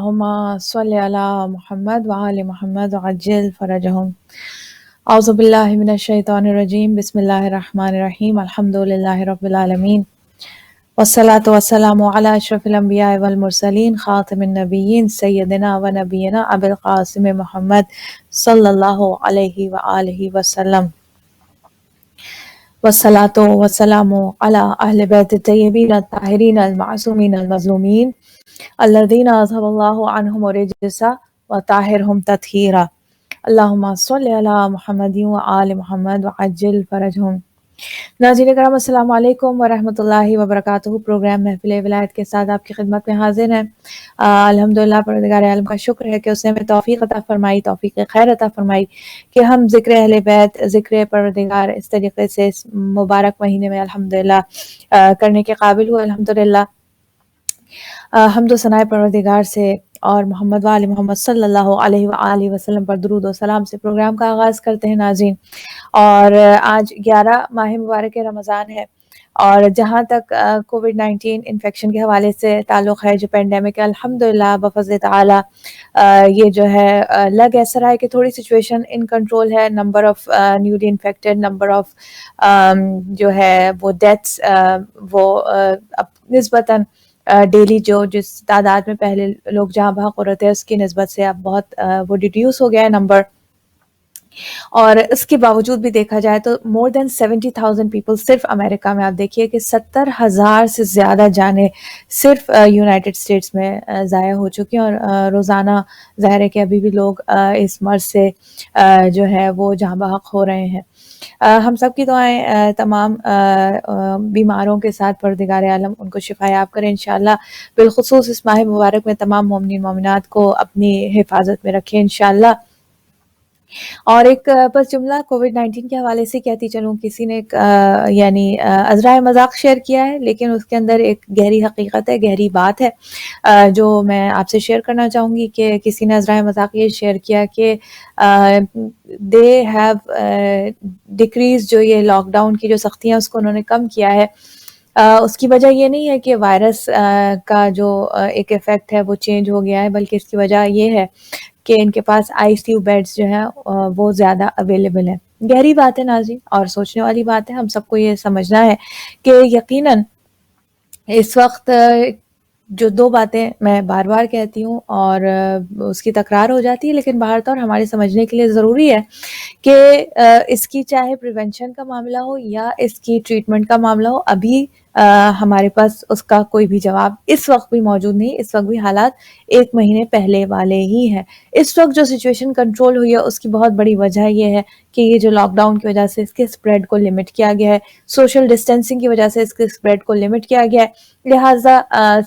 اللهم صل على محمد وآل محمد وعجل فرجهم. اعوذ باللہ من الشیطان الرجیم. بسم اللہ الرحمن الرحیم. الحمد للہ رب العالمین والصلاة والسلام علی اشرف الانبیاء والمرسلین خاتم النبیین سیدنا و نبینا ابی القاسم محمد صلی اللہ علیہ وآلہ وسلم. والصلاة والسلام علی اہل بیت الطیبین الطاہرین المعصومین المظلومین الذین اذهب اللہ عنہم الرجس وطاہرہم تطہیرا. اللہم صل علی محمد وآل محمد وعجل فرجہم. ناظرین کرام السلام علیکم ورحمۃ اللہ وبرکاتہ. پروگرام محفل ولایت کے ساتھ آپ کی خدمت میں حاضر ہیں. الحمدللہ پروردگار عالم کا شکر ہے کہ اس نے ہمیں توفیق عطا فرمائی، توفیق خیر عطا فرمائی کہ ہم ذکر اہل بیت، ذکر پروردگار اس طریقے سے اس مبارک مہینے میں الحمدللہ کرنے کے قابل ہوئے. الحمدللہ حمد و ثناء پروردگار سے اور محمد و آل محمد صلی اللہ علیہ وآلہ وسلم پر درود و سلام سے پروگرام کا آغاز کرتے ہیں ناظرین. اور آج 11 ماہ مبارک رمضان ہے، اور جہاں تک کووڈ 19 انفیکشن کے حوالے سے تعلق ہے، جو پینڈیمک ہے، الحمدللہ بفضل تعالی یہ جو ہے لگ ایسا رہا ہے کہ تھوڑی سچویشن ان کنٹرول ہے. Number of newly infected, number of جو ہے وہ ڈیتھس وہ اب نسبتاً ڈیلی جس تعداد میں پہلے لوگ جہاں بحق ہو رہے تھے اس کی نسبت سے اب بہت وہ ریڈیوس ہو گیا ہے نمبر. اور اس کے باوجود بھی دیکھا جائے تو مور دین 70,000 پیپل صرف امریکہ میں، آپ دیکھیے کہ 70,000 سے زیادہ جانیں صرف یونائٹڈ اسٹیٹس میں ضائع ہو چکی ہیں. اور روزانہ ظاہر ہے کہ ابھی بھی لوگ اس مرض سے جو ہے وہ جہاں بحق ہو رہے ہیں. ہم سب کی دعائیں تمام بیماروں کے ساتھ پروردگار عالم ان کو شفا یاب کریں انشاءاللہ. بالخصوص اس ماہ مبارک میں تمام مومنین مومنات کو اپنی حفاظت میں رکھیں انشاءاللہ. اور ایک بس جملہ کووڈ 19 کے حوالے سے کہتی چلوں. کسی نے ایک یعنی عذرائے مذاق شیئر کیا ہے، لیکن اس کے اندر ایک گہری حقیقت ہے، گہری بات ہے جو میں آپ سے شیئر کرنا چاہوں گی. کہ کسی نے عذرائے مذاق یہ شیئر کیا کہ دے ہیو ڈیکریز، جو یہ لاک ڈاؤن کی جو سختیاں اس کو انہوں نے کم کیا ہے. اس کی وجہ یہ نہیں ہے کہ وائرس کا جو ایک ایفیکٹ ہے وہ چینج ہو گیا ہے، بلکہ اس کی وجہ یہ ہے کہ ان کے پاس آئی سی یو بیڈز جو ہیں وہ زیادہ اویلیبل ہیں. گہری بات ہے ناظرین اور سوچنے والی بات ہے. ہم سب کو یہ سمجھنا ہے کہ یقیناً اس وقت جو دو باتیں میں بار بار کہتی ہوں اور اس کی تکرار ہو جاتی ہے، لیکن بہر طور ہمارے سمجھنے کے لیے ضروری ہے کہ اس کی چاہے پریونشن کا معاملہ ہو یا اس کی ٹریٹمنٹ کا معاملہ ہو، ابھی ہمارے پاس اس کا کوئی بھی جواب اس وقت بھی موجود نہیں. اس وقت بھی حالات ایک مہینے پہلے والے ہی ہیں. اس وقت جو سچویشن کنٹرول ہوئی ہے اس کی بہت بڑی وجہ یہ ہے کہ یہ جو لاک ڈاؤن کی وجہ سے اس کے سپریڈ کو لمٹ کیا گیا ہے، سوشل ڈسٹینسنگ کی وجہ سے اس کے سپریڈ کو لمٹ کیا گیا ہے. لہٰذا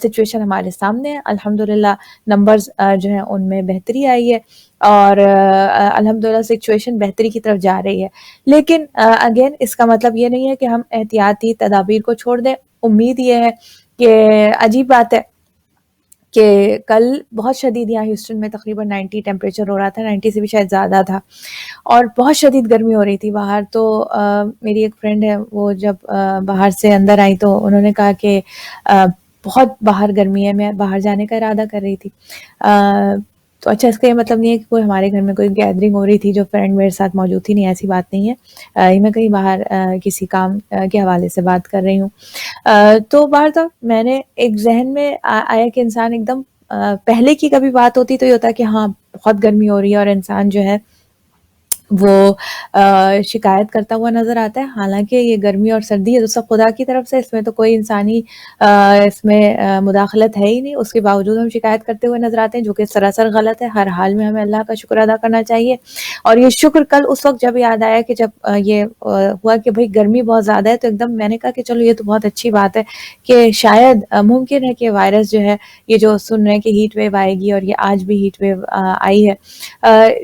سچویشن ہمارے سامنے ہے. الحمدللہ نمبرز جو ہیں ان میں بہتری آئی ہے اور الحمدللہ سچویشن بہتری کی طرف جا رہی ہے. لیکن اگین اس کا مطلب یہ نہیں ہے کہ ہم احتیاطی تدابیر کو چھوڑ دیں. امید یہ ہے کہ عجیب بات ہے کہ کل بہت شدید یہاں ہیوسٹن میں تقریباً 90 ٹیمپریچر ہو رہا تھا، 90 سے بھی شاید زیادہ تھا، اور بہت شدید گرمی ہو رہی تھی باہر. تو میری ایک فرینڈ ہے، وہ جب باہر سے اندر آئی تو انہوں نے کہا کہ بہت باہر گرمی ہے. میں باہر جانے کا ارادہ کر رہی تھی. تو اچھا، اس کا یہ مطلب نہیں ہے کہ کوئی ہمارے گھر میں کوئی گیدرنگ ہو رہی تھی جو فرینڈ میرے ساتھ موجود تھی، نہیں ایسی بات نہیں ہے. میں کہیں باہر کسی کام کے حوالے سے بات کر رہی ہوں. تو باہر تو میں نے ایک ذہن میں آیا کہ انسان ایک دم پہلے کی کبھی بات ہوتی تو یہ ہوتا کہ ہاں بہت گرمی ہو رہی ہے اور انسان جو ہے وہ شکایت کرتا ہوا نظر آتا ہے. حالانکہ یہ گرمی اور سردی ہے تو سب خدا کی طرف سے، اس میں تو کوئی انسانی اس میں مداخلت ہے ہی نہیں. اس کے باوجود ہم شکایت کرتے ہوئے نظر آتے ہیں، جو کہ سراسر غلط ہے. ہر حال میں ہمیں اللہ کا شکر ادا کرنا چاہیے. اور یہ شکر کل اس وقت جب یاد آیا کہ جب یہ ہوا کہ بھئی گرمی بہت زیادہ ہے، تو ایک دم میں نے کہا کہ چلو یہ تو بہت اچھی بات ہے کہ شاید ممکن ہے کہ وائرس جو ہے، یہ جو سن رہے ہیں کہ ہیٹ ویو آئے گی اور یہ آج بھی ہیٹ ویو آئی ہے،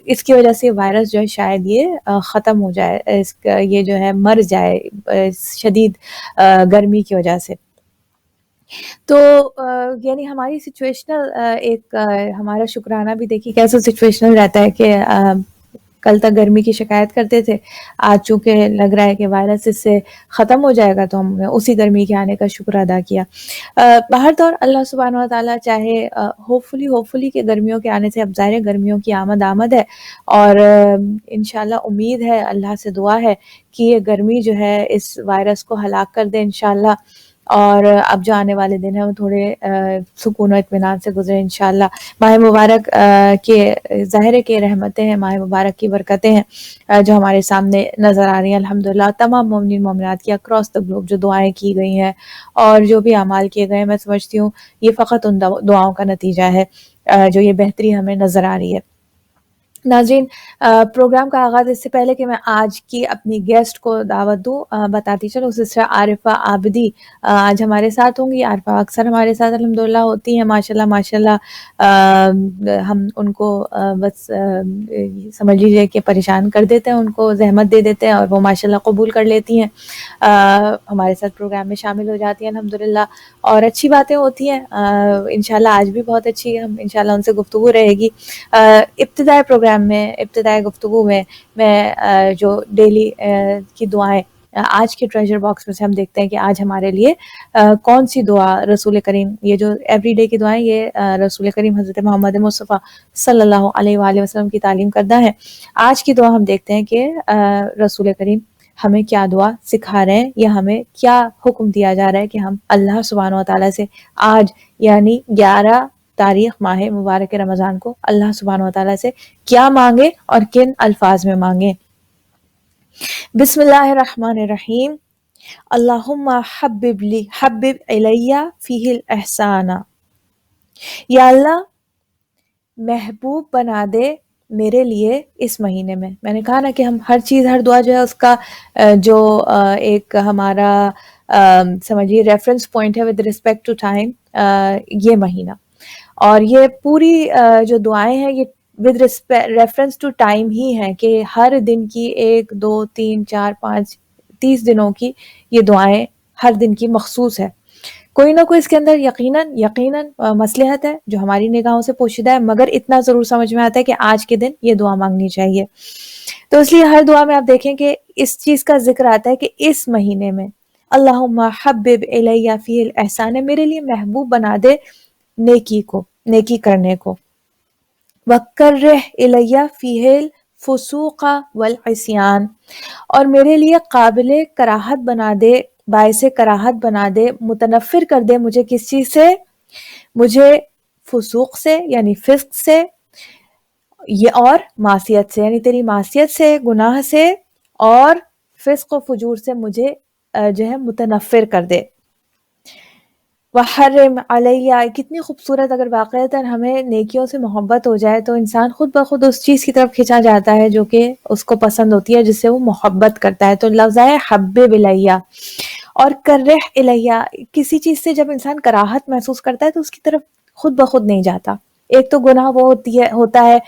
اس کی وجہ سے وائرس جو ہے شاید یہ ختم ہو جائے، یہ جو ہے مر جائے شدید گرمی کی وجہ سے. تو یعنی ہماری سچویشنل ایک ہمارا شکرانہ بھی دیکھیے کیسا سچویشنل رہتا ہے کہ کل تک گرمی کی شکایت کرتے تھے، آج چونکہ لگ رہا ہے کہ وائرس اس سے ختم ہو جائے گا تو ہم نے اسی گرمی کے آنے کا شکر ادا کیا۔ باہر طور اللہ سبحانہ و تعالیٰ چاہے ہوپفلی کہ گرمیوں کے آنے سے، اب ظاہر ہے گرمیوں کی آمد ہے، اور انشاءاللہ امید ہے، اللہ سے دعا ہے کہ یہ گرمی جو ہے اس وائرس کو ہلاک کر دے انشاءاللہ، اور اب جو آنے والے دن ہیں وہ تھوڑے سکون و اطمینان سے گزرے انشاءاللہ۔ ماہ مبارک کے ظاہر کے رحمتیں ہیں، ماہ مبارک کی برکتیں ہیں جو ہمارے سامنے نظر آ رہی ہیں الحمدللہ۔ تمام مومنین مومنات کی اکراس دا گلوب جو دعائیں کی گئی ہیں اور جو بھی اعمال کیے گئے ہیں، میں سمجھتی ہوں یہ فقط ان دعاؤں کا نتیجہ ہے جو یہ بہتری ہمیں نظر آ رہی ہے۔ ناظرین، پروگرام کا آغاز اس سے پہلے کہ میں آج کی اپنی گیسٹ کو دعوت دوں، بتاتی چلوں، سسٹر عارفہ عابدی آج ہمارے ساتھ ہوں گی۔ عارفہ اکثر ہمارے ساتھ الحمدللہ ہوتی ہیں، ماشاءاللہ ماشاءاللہ۔ ہم ان کو بس سمجھ لیجیے کہ پریشان کر دیتے ہیں، ان کو زحمت دے دیتے ہیں اور وہ ماشاءاللہ قبول کر لیتی ہیں، ہمارے ساتھ پروگرام میں شامل ہو جاتی ہیں الحمدللہ، اور اچھی باتیں ہوتی ہیں۔ انشاءاللہ آج بھی بہت اچھی ہم انشاءاللہ ان سے گفتگو رہے گی۔ ابتدائی پروگرام میں، ابتدائی گفتگو میں جو ڈیلی کی دعائیں آج کے ٹریجر باکس میں سے ہم دیکھتے ہیں کہ آج ہمارے لیے کون سی دعا رسول کریم، یہ جو ایوری ڈے کی دعائیں یہ رسول کریم حضرت محمد مصطفیٰ صلی اللہ علیہ وآلہ وسلم کی تعلیم کردہ ہیں۔ آج کی دعا ہم دیکھتے ہیں کہ رسول کریم ہمیں کیا دعا سکھا رہے ہیں، یا ہمیں کیا حکم دیا جا رہا ہے کہ ہم اللہ سبحانہ و تعالیٰ سے آج یعنی 11 تاریخ ماہ مبارک رمضان کو اللہ سبحانہ و تعالیٰ سے کیا مانگے اور کن الفاظ میں مانگے۔ بسم اللہ الرحمن الرحیم۔ اللہم حبب الیہ فیہ الاحسان، یا اللہ محبوب بنا دے میرے لیے اس مہینے میں نے کہا نا کہ ہم ہر چیز، ہر دعا جو ہے اس کا جو ایک ہمارا سمجھیے ریفرنس پوائنٹ ہے ود رسپیکٹ ٹو ٹائم، یہ مہینہ، اور یہ پوری جو دعائیں ہیں یہ ود ریفرنس ٹو ٹائم ہی ہیں، کہ ہر دن کی 1 2 3 4 5 30 دنوں کی یہ دعائیں ہر دن کی مخصوص ہے۔ کوئی نہ کوئی اس کے اندر یقیناً مصلحت ہے جو ہماری نگاہوں سے پوشیدہ ہے، مگر اتنا ضرور سمجھ میں آتا ہے کہ آج کے دن یہ دعا مانگنی چاہیے۔ تو اس لیے ہر دعا میں آپ دیکھیں کہ اس چیز کا ذکر آتا ہے کہ اس مہینے میں اللہم حبب الیہ فیہ الاحسان، میرے لیے محبوب بنا دے نیکی کرنے کو، وکرہ الیہ فیہ الفسوق والعصیان، اور میرے لیے قابل کراہت بنا دے، باعث کراہت بنا دے، متنفر کر دے مجھے کس چیز سے؟ مجھے فسوق سے یعنی فسق سے، یہ اور معصیت سے یعنی تیری معصیت سے، گناہ سے اور فسق و فجور سے مجھے جو ہے متنفر کر دے۔ وحرم علیہ، کتنی خوبصورت، اگر واقعتاً ہمیں نیکیوں سے محبت ہو جائے تو انسان خود بخود اس چیز کی طرف کھینچا جاتا ہے جو کہ اس کو پسند ہوتی ہے، جس سے وہ محبت کرتا ہے۔ تو لفظ ہے حبب الیہ، اور کرہ الیہ، کسی چیز سے جب انسان کراہت محسوس کرتا ہے تو اس کی طرف خود بخود نہیں جاتا۔ ایک تو گناہ وہ ہوتا ہے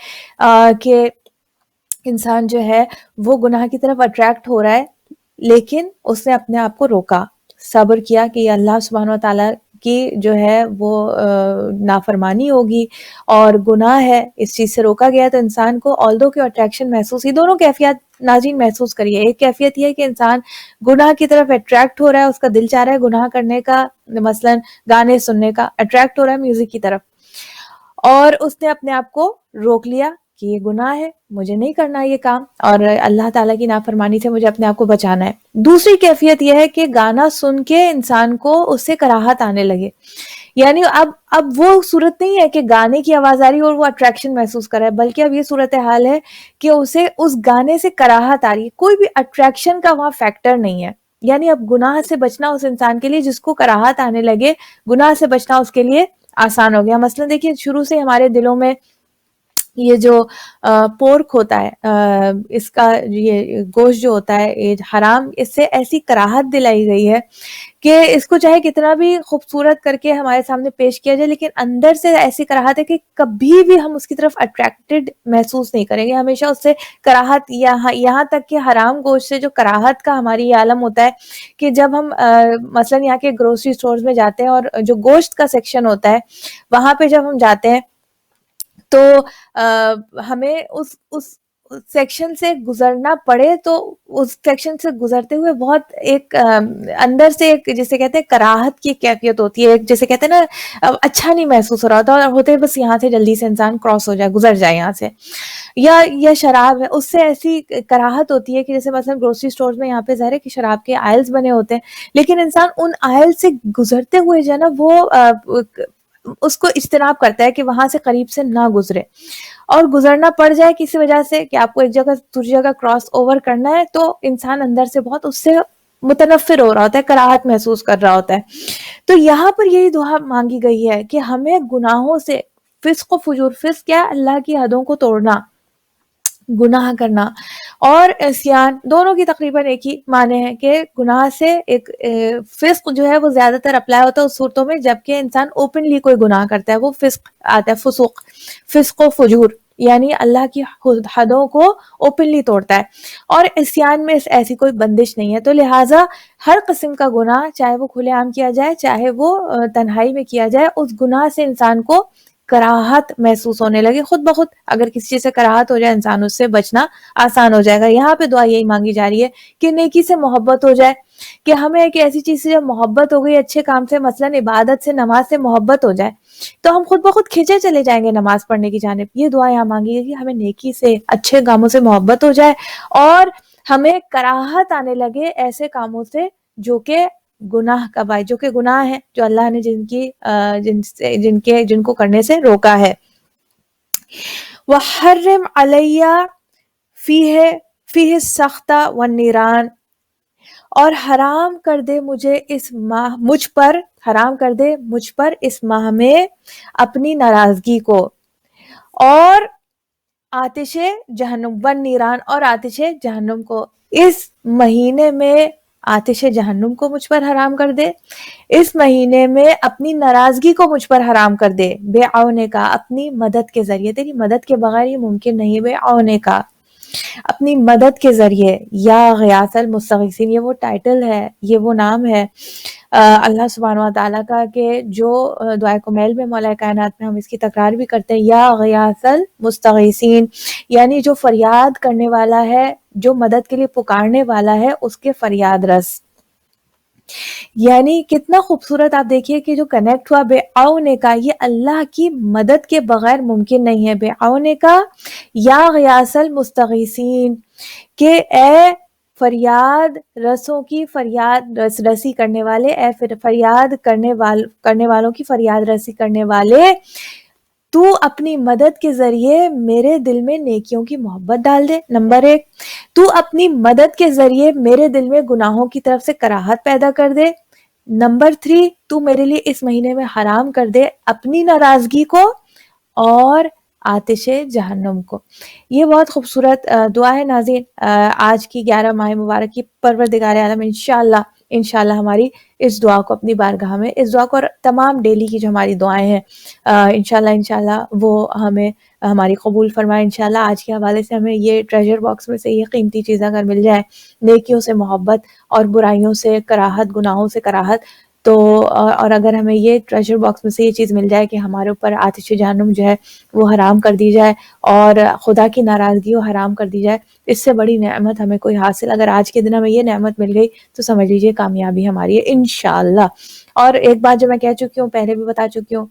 کہ انسان جو ہے وہ گناہ کی طرف اٹریکٹ ہو رہا ہے، لیکن اس نے اپنے آپ کو روکا، صبر کیا کہ یہ اللہ سبحانہ و تعالیٰ کی جو ہے وہ نافرمانی ہوگی اور گناہ ہے، اس چیز سے روکا گیا، تو انسان کو آلدو کہ اٹریکشن محسوس، یہ دونوں کیفیت ناظرین محسوس کریے۔ ایک کیفیت یہ ہے کہ انسان گناہ کی طرف اٹریکٹ ہو رہا ہے، اس کا دل چاہ رہا ہے گناہ کرنے کا، مثلا گانے سننے کا، اٹریکٹ ہو رہا ہے میوزک کی طرف، اور اس نے اپنے آپ کو روک لیا کہ یہ گناہ ہے، مجھے نہیں کرنا یہ کام، اور اللہ تعالیٰ کی نافرمانی سے مجھے اپنے آپ کو بچانا ہے۔ دوسری کیفیت یہ ہے کہ گانا سن کے انسان کو اس سے کراہت آنے لگے، یعنی اب وہ صورت نہیں ہے کہ گانے کی آواز آ رہی اور وہ اٹریکشن محسوس کر رہا ہے، بلکہ اب یہ صورتحال ہے کہ اسے اس گانے سے کراہت آ رہی ہے، کوئی بھی اٹریکشن کا وہاں فیکٹر نہیں ہے۔ یعنی اب گناہ سے بچنا اس انسان کے لیے جس کو کراہت آنے لگے، گناہ سے بچنا اس کے لیے آسان ہو گیا۔ مثلا دیکھیے، شروع سے ہمارے دلوں میں یہ جو پورک ہوتا ہے، اس کا یہ گوشت جو ہوتا ہے یہ حرام، اس سے ایسی کراہت دلائی گئی ہے کہ اس کو چاہے کتنا بھی خوبصورت کر کے ہمارے سامنے پیش کیا جائے، لیکن اندر سے ایسی کراہت ہے کہ کبھی بھی ہم اس کی طرف اٹریکٹڈ محسوس نہیں کریں گے، ہمیشہ اس سے کراہت، یہاں تک کہ حرام گوشت سے جو کراہت کا ہماری یہ عالم ہوتا ہے کہ جب ہم مثلا یہاں کے گروسری سٹورز میں جاتے ہیں اور جو گوشت کا سیکشن ہوتا ہے وہاں پہ جب ہم جاتے ہیں تو ہمیں سیکشن سے گزرنا پڑے تو اس سیکشن سے گزرتے ہوئے بہت ایک اندر سے ایک جسے کہتے ہیں کراہت کی کیفیت ہوتی ہے, ایک جسے کہتے ہیں نا اچھا نہیں محسوس ہو رہا ہوتا, اور ہوتے بس یہاں سے جلدی سے انسان کراس ہو جائے, گزر جائے یہاں سے. یا شراب ہے, اس سے ایسی کراہت ہوتی ہے کہ جیسے مثلا گروسری اسٹورز میں یہاں پہ ظاہر ہے کہ شراب کے آئلز بنے ہوتے ہیں, لیکن انسان ان آئل سے گزرتے ہوئے جو ہے نا وہ اس کو اجتناب کرتا ہے کہ وہاں سے قریب سے نہ گزرے, اور گزرنا پڑ جائے کسی وجہ سے کہ آپ کو ایک جگہ دوسری جگہ کراس اوور کرنا ہے, تو انسان اندر سے بہت اس سے متنفر ہو رہا ہوتا ہے, کراہت محسوس کر رہا ہوتا ہے. تو یہاں پر یہی دعا مانگی گئی ہے کہ ہمیں گناہوں سے, فسق و فجور, فسق کیا, اللہ کی حدوں کو توڑنا, گناہ کرنا, اور عصیان, دونوں کی تقریباً ایک ہی معنی ہے کہ گناہ سے ایک فسق جو ہے وہ زیادہ تر اپلائی ہوتا ہے اس صورتوں میں جبکہ انسان اوپنلی کوئی گناہ کرتا ہے, وہ فسق آتا ہے, فسوق, فسق و فجور, یعنی اللہ کی حدوں کو اوپنلی توڑتا ہے. اور عصیان میں ایسی کوئی بندش نہیں ہے, تو لہٰذا ہر قسم کا گناہ, چاہے وہ کھلے عام کیا جائے چاہے وہ تنہائی میں کیا جائے, اس گناہ سے انسان کو کراہت محسوس ہونے لگے خود بخود. اگر کسی چیز سے کراہت ہو جائے انسان اس سے بچنا آسان ہو جائے گا. یہاں پہ دعا یہی مانگی جا رہی ہے کہ نیکی سے محبت ہو جائے, کہ ہمیں ایک ایسی چیز سے جب محبت ہو گئی, اچھے کام سے, مثلاً عبادت سے, نماز سے محبت ہو جائے, تو ہم خود بخود کھینچے چلے جائیں گے نماز پڑھنے کی جانب. یہ دعا یہاں مانگی ہے کہ ہمیں نیکی سے, اچھے کاموں سے محبت ہو جائے, اور ہمیں کراہت آنے لگے ایسے کاموں سے جو کہ گناہ کا باعث, جو کہ گناہ ہے, جو اللہ نے جن کو کرنے سے روکا ہے. وَحَرِّمْ عَلَيَّ فِيهِ السَّخْطَ وَالنِّيرَانَ, اور حرام کر دے مجھے اس ماہ, مجھ پر حرام کر دے مجھ پر اس ماہ میں اپنی ناراضگی کو, اور آتش جہنم, والنیران, اور آتش جہنم کو. اس مہینے میں آتش جہنم کو مجھ پر حرام کر دے, اس مہینے میں اپنی ناراضگی کو مجھ پر حرام کر دے, بے عونے کا, اپنی مدد کے ذریعے, تیری مدد کے بغیر یہ ممکن نہیں, بے عونے کا, اپنی مدد کے ذریعے. یا غیاث المستغیثین, یہ وہ ٹائٹل ہے, یہ وہ نام ہے اللہ سبحانہ و تعالیٰ کا کہ جو دعائے کمیل میں مولا کائنات میں ہم اس کی تکرار بھی کرتے ہیں, یا غیاث المستغیثین, یعنی جو فریاد کرنے والا ہے, جو مدد کے لیے پکارنے والا ہے, اس کے فریاد رس. یعنی کتنا خوبصورت آپ دیکھیے کہ جو کنیکٹ ہوا بے عونے کا, یہ اللہ کی مدد کے بغیر ممکن نہیں ہے. بے عونے کا, یا غیاث المستغیثین, کہ اے فریاد رسوں کی فریاد رسی کرنے والے, اے فریاد کرنے والوں کی فریاد رسی کرنے والے, تو اپنی مدد کے ذریعے میرے دل میں نیکیوں کی محبت ڈال دے. نمبر 1, تو اپنی مدد کے ذریعے میرے دل میں گناہوں کی طرف سے کراہت پیدا کر دے. نمبر 3, تو میرے لیے اس مہینے میں حرام کر دے اپنی ناراضگی کو اور آتش جہنم کو. یہ بہت خوبصورت دعا ہے ناظرین. آج کی 11 ماہ مبارک کی پروردگار عالم انشاءاللہ ہماری اس دعا کو اپنی بارگاہ میں, اس دعا کو اور تمام ڈیلی کی جو ہماری دعائیں ہیں انشاءاللہ وہ ہمیں ہماری قبول فرمائے. انشاءاللہ آج کے حوالے سے ہمیں یہ ٹریجر باکس میں سے یہ قیمتی چیز اگر مل جائے, نیکیوں سے محبت اور برائیوں سے کراہت, گناہوں سے کراہت, تو اور اگر ہمیں یہ ٹریجر باکس میں سے یہ چیز مل جائے کہ ہمارے اوپر آتش جہنم جو ہے وہ حرام کر دی جائے اور خدا کی ناراضگی وہ حرام کر دی جائے, اس سے بڑی نعمت ہمیں کوئی حاصل, اگر آج کے دن ہمیں یہ نعمت مل گئی تو سمجھ لیجئے کامیابی ہماری ہے انشاءاللہ. اور ایک بات جو میں کہہ چکی ہوں, پہلے بھی بتا چکی ہوں,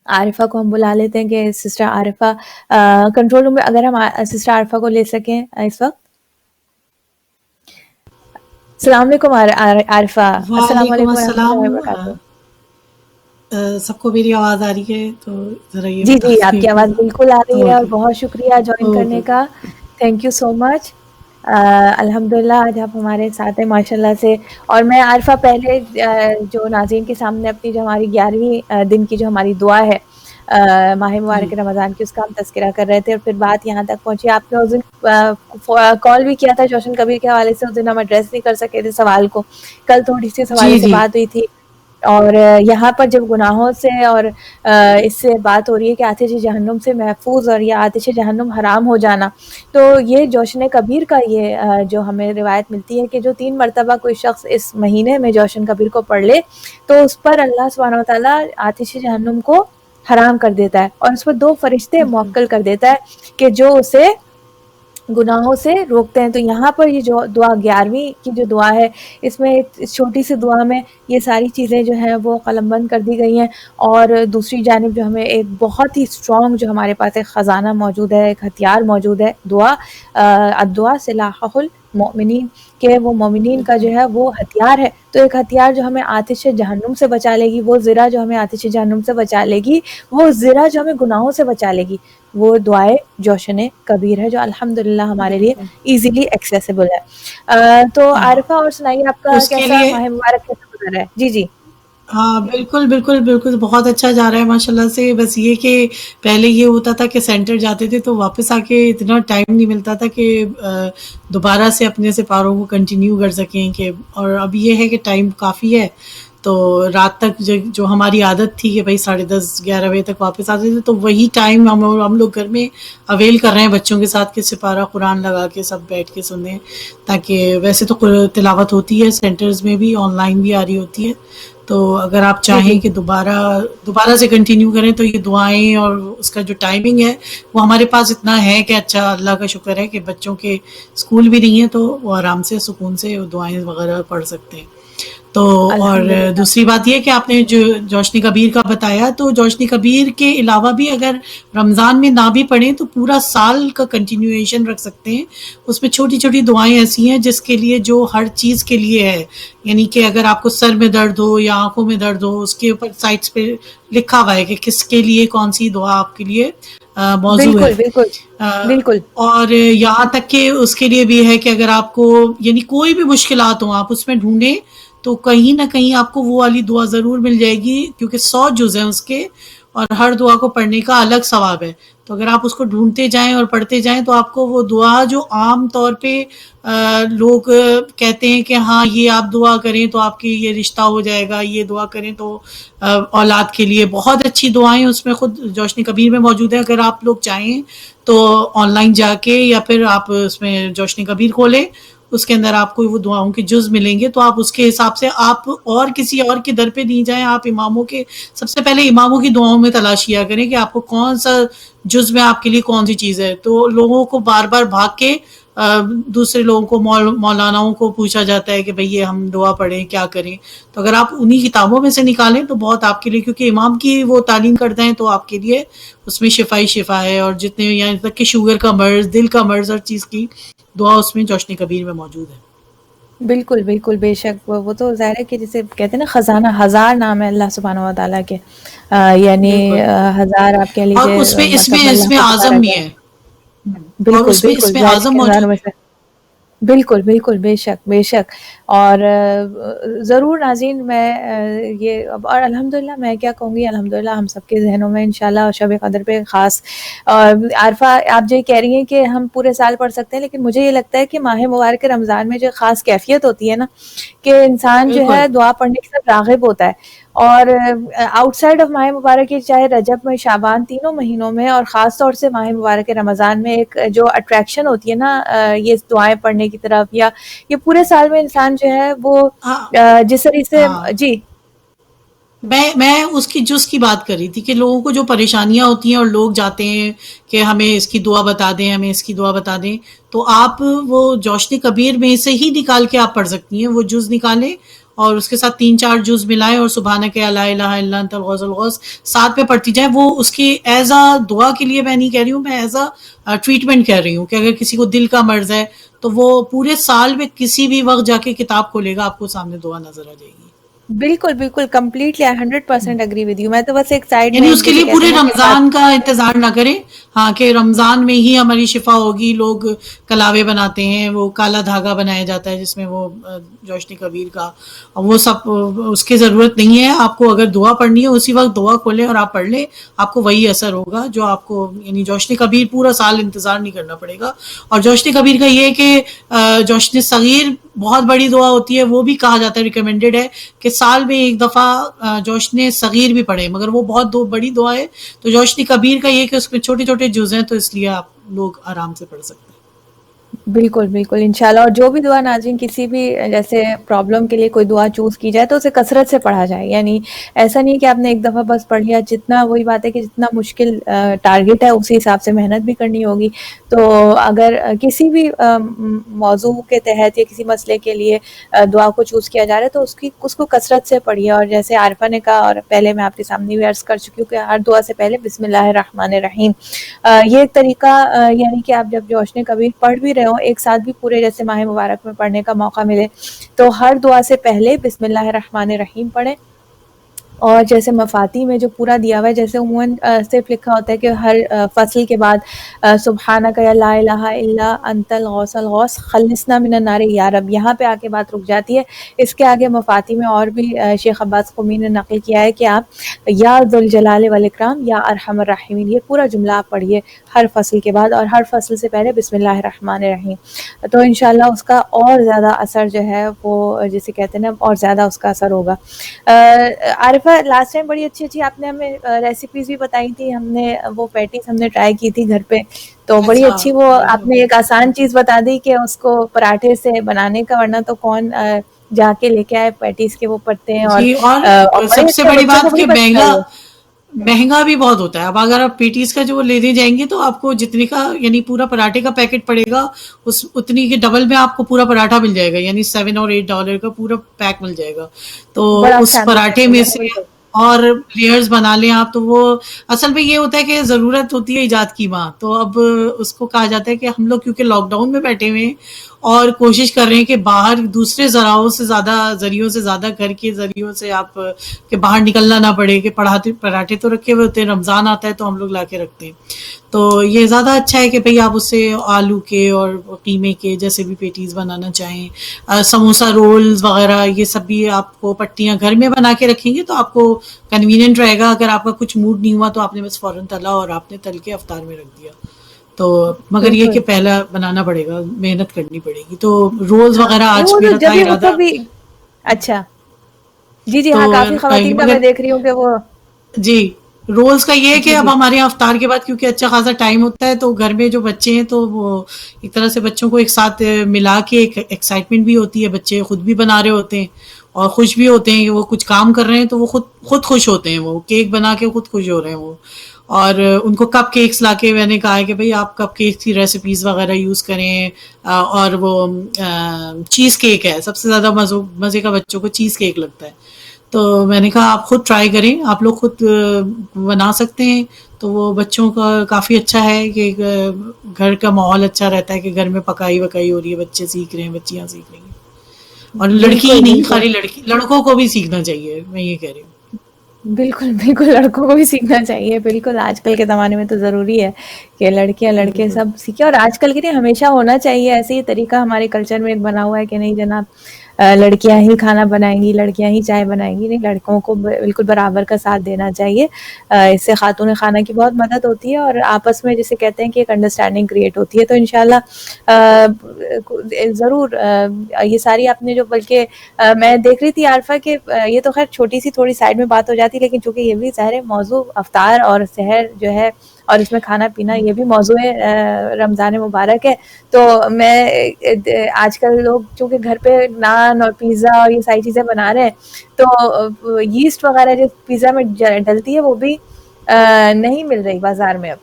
عارفہ کو ہم بلا لیتے ہیں کہ سسٹر عارفہ کنٹرول روم میں, اگر ہم سسٹر عارفہ کو لے سکیں اس وقت. السلام علیکم عارفہ. السلام وعلیکم علیکم ورحمۃ اللہ السلام. وبرکاتہ. سب کو میری آواز آ رہی ہے تو ذرا یہ جی بتا جی, آپ دیں. کی آواز بالکل آ رہی ہے, اور اوکے بہت شکریہ جوائن کرنے اوکے. کا, تھینک یو سو مچ. الحمدللہ آج آپ ہمارے ساتھ ہیں ماشاءاللہ سے. اور میں عارفہ پہلے جو ناظرین کے سامنے اپنی جو ہماری 11ویں دن کی جو ہماری دعا ہے ماہ مبارک رمضان کی, اس کا ہم تذکرہ کر رہے تھے, اور پھر بات یہاں تک پہنچی. آپ نے اس دن کال بھی کیا تھا جوشن کبیر کے حوالے سے, اس دن ہم ایڈریس نہیں کر سکے تھے سوال کو, کل تھوڑی سی اس حوالے جی سے جی بات ہوئی تھی. اور یہاں پر جب گناہوں سے اور اس سے بات ہو رہی ہے کہ آتش جہنم سے محفوظ اور یا آتش جہنم حرام ہو جانا, تو یہ جوشن کبیر کا یہ جو ہمیں روایت ملتی ہے کہ جو 3 مرتبہ کوئی شخص اس مہینے میں جوشن کبیر کو پڑھ لے تو اس پر اللہ سبحانہ و تعالیٰ آتش جہنم کو حرام کر دیتا ہے, اور اس پر 2 فرشتے موکل کر دیتا ہے کہ جو اسے گناہوں سے روکتے ہیں. تو یہاں پر یہ جو دعا 11ویں کی جو دعا ہے اس میں اس چھوٹی سی دعا میں یہ ساری چیزیں جو ہیں وہ قلم بند کر دی گئی ہیں. اور دوسری جانب جو ہمیں ایک بہت ہی اسٹرانگ جو ہمارے پاس ایک خزانہ موجود ہے, ایک ہتھیار موجود ہے, دعا. الدعا سلاح المؤمنین, کہ وہ مومنین کا جو ہے وہ ہتھیار ہے. تو ایک ہتھیار جو ہمیں آتش جہنم سے بچا لے گی, وہ زرہ جو ہمیں آتش جہنم سے بچا لے گی, وہ زرہ جو ہمیں گناہوں سے بچا لے گی, وہ دعائے جوشن کبیر ہے, جو الحمدللہ ہمارے لیے بالکل. ایزیلی ایکسیسیبل ہے. تو ہاں، عارفہ اور سنائیے آپ کا اس کے کیسا لیے ماہ مبارک کیسا گزر رہا ہے؟ جی جی. ہاں بالکل بالکل بالکل بہت اچھا جا رہا ہے ماشاء اللہ سے. بس یہ کہ پہلے یہ ہوتا تھا کہ سینٹر جاتے تھے تو واپس آ کے اتنا ٹائم نہیں ملتا تھا کہ دوبارہ سے اپنے سے پاروں کو کنٹینیو کر سکیں کہ, اور اب یہ ہے کہ ٹائم کافی ہے تو رات تک جو ہماری عادت تھی کہ بھائی 10:30 11 بجے تک واپس آتے تھے, تو وہی ٹائم ہم لوگ گھر میں اویل کر رہے ہیں بچوں کے ساتھ کہ سپارہ قرآن لگا کے سب بیٹھ کے سنیں. تاکہ ویسے تو تلاوت ہوتی ہے سینٹرز میں بھی, آن لائن بھی آ رہی ہوتی ہے, تو اگر آپ جی جی چاہیں کہ دوبارہ سے کنٹینیو کریں تو یہ دعائیں اور اس کا جو ٹائمنگ ہے وہ ہمارے پاس اتنا ہے کہ اچھا اللہ کا شکر ہے کہ بچوں کے اسکول بھی نہیں ہے تو وہ آرام سے سکون سے دعائیں وغیرہ پڑھ سکتے ہیں. تو اور الحمدللہ. دوسری بات یہ کہ آپ نے جو جوشن کبیر کا بتایا, تو جوشن کبیر کے علاوہ بھی اگر رمضان میں نہ بھی پڑھیں تو پورا سال کا کنٹینیویشن رکھ سکتے ہیں. اس میں چھوٹی چھوٹی دعائیں ایسی ہیں جس کے لیے جو ہر چیز کے لیے ہے, یعنی کہ اگر آپ کو سر میں درد ہو یا آنکھوں میں درد ہو, اس کے اوپر سائٹس پہ لکھا ہوا ہے کہ کس کے لیے کون سی دعا آپ کے لیے موضوع ہے. بالکل بالکل بالکل. اور یہاں تک کہ اس کے لیے بھی ہے کہ اگر آپ کو یعنی کوئی بھی مشکلات ہوں آپ اس میں ڈھونڈیں تو کہیں نہ کہیں آپ کو وہ والی دعا ضرور مل جائے گی, کیونکہ 100 جز ہیں اس کے اور ہر دعا کو پڑھنے کا الگ ثواب ہے. تو اگر آپ اس کو ڈھونڈتے جائیں اور پڑھتے جائیں تو آپ کو وہ دعا جو عام طور پہ لوگ کہتے ہیں کہ ہاں یہ آپ دعا کریں تو آپ کی یہ رشتہ ہو جائے گا, یہ دعا کریں تو اولاد کے لیے, بہت اچھی دعائیں اس میں خود جوشن کبیر میں موجود ہیں. اگر آپ لوگ چاہیں تو آن لائن جا کے یا پھر آپ اس میں جوشن کبیر کھولیں, اس کے اندر آپ کو وہ دعاؤں کے جز ملیں گے, تو آپ اس کے حساب سے آپ اور کسی اور کے در پہ نہیں جائیں, آپ اماموں کے سب سے پہلے اماموں کی دعاؤں میں تلاش کیا کریں کہ آپ کو کون سا جز میں آپ کے لیے کون سی چیز ہے. تو لوگوں کو بار بار بھاگ کے دوسرے لوگوں کو مولاناؤں کو پوچھا جاتا ہے کہ بھئی یہ ہم دعا پڑھیں کیا کریں. تو اگر آپ انہی کتابوں میں سے نکالیں تو بہت آپ کے لیے, کیونکہ امام کی وہ تعلیم کرتے ہیں تو آپ کے لیے اس میں شفا ہی شفا ہے. اور جتنے یہاں تک کہ شوگر کا مرض, دل کا مرض, ہر چیز کی دعا اس میں جوشن کبیر میں موجود ہے. بالکل بالکل بے شک. وہ تو ظاہر ہے کہ جسے کہتے ہیں نا خزانہ, ہزار نام ہے اللہ سبحانہ و تعالیٰ کے, یعنی بالکل. ہزار آپ کہہ اور لیجیے اس میں مطلب اس اللہ میں کا اعظم تبارک بھی ہے. ہے, اور بالکل اس بالکل میں ظاہر ہے اعظم کہ ہزاروں موجود میں ہے. سے. بالکل بالکل بے شک بے شک. اور ضرور ناظرین میں یہ اور الحمدللہ میں کیا کہوں گی, الحمدللہ ہم سب کے ذہنوں میں انشاءاللہ شب قدر پہ خاص. عارفہ آپ جو کہہ رہی ہیں کہ ہم پورے سال پڑھ سکتے ہیں, لیکن مجھے یہ لگتا ہے کہ ماہ مبارک رمضان میں جو خاص کیفیت ہوتی ہے نا, کہ انسان جو بالکل. ہے دعا پڑھنے کی طرف راغب ہوتا ہے. اور آؤٹ سائڈ آف ماہ مبارک, چاہے رجب میں, شعبان, تینوں مہینوں میں, اور خاص طور سے ماہ مبارک رمضان میں ایک جو اٹریکشن ہوتی ہے نا یہ دعائیں پڑھنے کی طرف, یا یہ پورے سال میں انسان جو ہے وہ ہاں جس طریقے سے. ہاں جی میں اس کی جز کی بات کر رہی تھی کہ لوگوں کو جو پریشانیاں ہوتی ہیں اور لوگ جاتے ہیں کہ ہمیں اس کی دعا بتا دیں, ہمیں اس کی دعا بتا دیں, تو آپ وہ جوشن کبیر میں سے ہی نکال کے آپ پڑھ سکتی ہیں. وہ جز نکالیں اور اس کے ساتھ 3-4 جز ملائیں اور سبحانک لا الہ الا انت الغوث الغوث ساتھ میں پڑھتی جائیں. وہ اس کی ایز اے دعا کے لیے میں نہیں کہہ رہی ہوں, میں ایز اے ٹریٹمنٹ کہہ رہی ہوں کہ اگر کسی کو دل کا مرض ہے تو وہ پورے سال میں کسی بھی وقت جا کے کتاب کھولے گا, آپ کو سامنے دعا نظر آ جائے گی. بالکل بالکل کمپلیٹلی 100% اگری ود یو. میں تو بس ایک سائڈ یعنی میں اس کے جسے لیے کہتے پورے ہیں نا کہ بات. رمضان کا انتظار نہ کریں, ہاں کہ رمضان میں ہی ہماری شفا ہوگی. لوگ کلاوے بناتے ہیں, وہ کالا دھاگا بنایا جاتا ہے جس میں وہ جوشن کبیر کا, وہ سب اس کی ضرورت نہیں ہے. آپ کو اگر دعا پڑھنی ہے اسی وقت دعا کھولیں اور آپ پڑھ لیں, آپ کو وہی اثر ہوگا جو آپ کو, یعنی جوشن کبیر پورا سال انتظار نہیں کرنا پڑے گا. اور جوشن کبیر کا یہ کہ جوشن صغیر بہت بڑی دعا ہوتی ہے, وہ بھی کہا جاتا ہے, ریکمینڈڈ ہے کہ سال میں ایک دفعہ جوشن صغیر بھی پڑھیں, مگر وہ بہت بڑی دعا ہے. تو جوشن کبیر کا یہ کہ اس میں چھوٹے چھوٹے جز ہیں, تو اس لیے آپ لوگ آرام سے پڑھ سکتے ہیں. بالکل بالکل انشاءاللہ. اور جو بھی دعا ناظرین کسی بھی جیسے پرابلم کے لیے کوئی دعا چوز کی جائے تو اسے کثرت سے پڑھا جائے. یعنی ایسا نہیں کہ آپ نے ایک دفعہ بس پڑھ لیا. جتنا وہی بات ہے کہ جتنا مشکل ٹارگٹ ہے اسی حساب سے محنت بھی کرنی ہوگی. تو اگر کسی بھی موضوع کے تحت یا کسی مسئلے کے لیے دعا کو چوز کیا جا رہا ہے تو اس کو کثرت سے پڑھیے. اور جیسے عارفہ نے کہا اور پہلے میں آپ کے سامنے بھی عرض کر چکی ہوں کہ ہر دعا سے پہلے بسم اللہ الرحمن الرحیم. یہ ایک طریقہ یعنی کہ آپ جب جوشن کبیر پڑھ بھی رہے ہو ایک ساتھ بھی پورے جیسے ماہ مبارک میں پڑھنے کا موقع ملے تو ہر دعا سے پہلے بسم اللہ الرحمن الرحیم پڑھیں. اور جیسے مفاتی میں جو پورا دیا ہوا ہے جیسے عموماً صرف لکھا ہوتا ہے کہ ہر فصل کے بعد سبحانک یا لا الہ الا انت الغوث الغوث خلصنا من النار یا رب, یہاں پہ آ کے بات رک جاتی ہے. اس کے آگے مفاتی میں اور بھی شیخ عباس قمی نے نقل کیا ہے کہ آپ یا ذوالجلال والاکرام یا ارحم الراحمین یہ پورا جملہ آپ پڑھیے ہر فصل کے بعد اور ہر فصل سے پہلے بسم اللہ الرحمن الرحیم. تو انشاءاللہ اس کا اور زیادہ اثر جو ہے وہ جسے کہتے ہیں نا اور زیادہ اس کا اثر ہوگا. عارفہ لاسٹ ٹائم بڑی اچھی آپ نے ہمیں ریسیپیز بھی بتائی تھی. ہم نے وہ پیٹیز ہم نے ٹرائی کی تھی گھر پہ تو بڑی اچھا اچھی وہ آپ نے ایک آسان چیز بتا دی کہ اس کو پراٹھے سے بنانے کا, ورنہ تو کون جا کے لے کے آئے پیٹیز کے وہ پڑتے ہیں. جی. اور بڑے سب سے اچھے بڑی بچوں کو بات بڑی کہ پسند آئی ہے. مہنگا بھی بہت ہوتا ہے. اب اگر آپ پیٹیز کا جو وہ لینے جائیں گے تو آپ کو جتنے کا یعنی پورا پراٹھے کا پیکٹ پڑے گا اتنی کے ڈبل میں آپ کو پورا پراٹھا مل جائے گا, یعنی $7 اور $8 کا پورا پیک مل جائے گا. تو بڑا اس فیملی پراٹھے پیک میں ہوگا سے بالکل. اور لیئرز بنا لیں آپ تو وہ اصل میں یہ ہوتا ہے کہ ضرورت ہوتی ہے ایجاد کی ماں. تو اب اس کو کہا جاتا ہے کہ ہم لوگ کیونکہ لاک ڈاؤن میں بیٹھے ہوئے ہیں اور کوشش کر رہے ہیں کہ باہر دوسرے ذرائعوں سے زیادہ گھر کے ذریعوں سے آپ کہ باہر نکلنا نہ پڑے, کہ پراٹھے تو رکھے ہوئے ہوتے ہیں, رمضان آتا ہے تو ہم لوگ لا کے رکھتے ہیں. تو یہ زیادہ اچھا ہے کہ بھئی آپ اس سے آلو کے اور قیمے کے جیسے بھی پیٹیز بنانا چاہیں, سموسہ رولز وغیرہ یہ سب بھی آپ کو پٹیاں گھر میں بنا کے رکھیں گے تو آپ کو کنوینئنٹ رہے گا. اگر آپ کا کچھ موڈ نہیں ہوا تو آپ نے بس فوراً تلا اور آپ نے تل کے افطار میں رکھ دیا. تو مگر یہ کہ بالکل پہلا بنانا پڑے گا, محنت کرنی پڑے گی. تو رولز ہاں وغیرہ آج وہ میرا تھا جبھی ارادہ. کبھی اچھا جی تو ہاں کافی خواتین کا مگر میں دیکھ رہی ہوں کہ وہ جی رولز کا یہ ہے جی کہ جی اب ہمارے یہاں افطار کے بعد کیونکہ اچھا خاصا ٹائم ہوتا ہے تو گھر میں جو بچے ہیں تو وہ ایک طرح سے بچوں کو ایک ساتھ ملا کے ایک ایکسائٹمنٹ بھی ہوتی ہے. بچے خود بھی بنا رہے ہوتے ہیں اور خوش بھی ہوتے ہیں کہ وہ کچھ کام کر رہے ہیں تو وہ خود خوش ہوتے ہیں. وہ کیک بنا کے خود خوش ہو رہے ہیں وہ. اور ان کو کپ کیکس لا کے میں نے کہا ہے کہ بھئی آپ کپ کیکس کی ریسیپیز وغیرہ یوز کریں. اور وہ چیز کیک ہے سب سے زیادہ مزے کا بچوں کو چیز کیک لگتا ہے. تو میں نے کہا آپ خود ٹرائی کریں, آپ لوگ خود بنا سکتے ہیں. تو وہ بچوں کا کافی اچھا ہے کہ گھر کا ماحول اچھا رہتا ہے کہ گھر میں پکائی وکائی ہو رہی ہے, بچے سیکھ رہے ہیں, بچیاں سیکھ رہی ہیں. اور لڑکی ہی بالکل نہیں بالکل خالی لڑکوں کو بھی سیکھنا چاہیے, میں یہ کہہ رہی ہوں. بالکل بالکل لڑکوں کو بھی سیکھنا چاہیے. بالکل آج کل کے زمانے میں تو ضروری ہے کہ لڑکیاں لڑکے بالکل سب سیکھیں. اور آج کل کے لیے ہمیشہ ہونا چاہیے ایسے ہی طریقہ ہمارے کلچر میں ایک بنا ہوا ہے کہ نہیں جناب لڑکیاں ہی کھانا بنائیں گی, لڑکیاں ہی چائے بنائیں گی. نہیں, لڑکوں کو بالکل برابر کا ساتھ دینا چاہیے. اس سے خاتون خانہ کی بہت مدد ہوتی ہے اور آپس میں جسے کہتے ہیں کہ ایک انڈرسٹینڈنگ کریٹ ہوتی ہے. تو انشاءاللہ ضرور یہ ساری آپ نے جو بلکہ میں دیکھ رہی تھی عارفہ کہ یہ تو خیر چھوٹی سی تھوڑی سائڈ میں بات ہو جاتی, لیکن چونکہ یہ بھی ظاہر موضوع افطار اور سحر جو ہے اور اس میں کھانا پینا یہ بھی موضوع رمضان مبارک ہے. تو میں آج کل لوگ چونکہ گھر پہ نان اور پیزا اور یہ ساری چیزیں بنا رہے ہیں تو یسٹ وغیرہ جو پیزا میں ڈلتی ہے وہ بھی نہیں مل رہی بازار میں اب.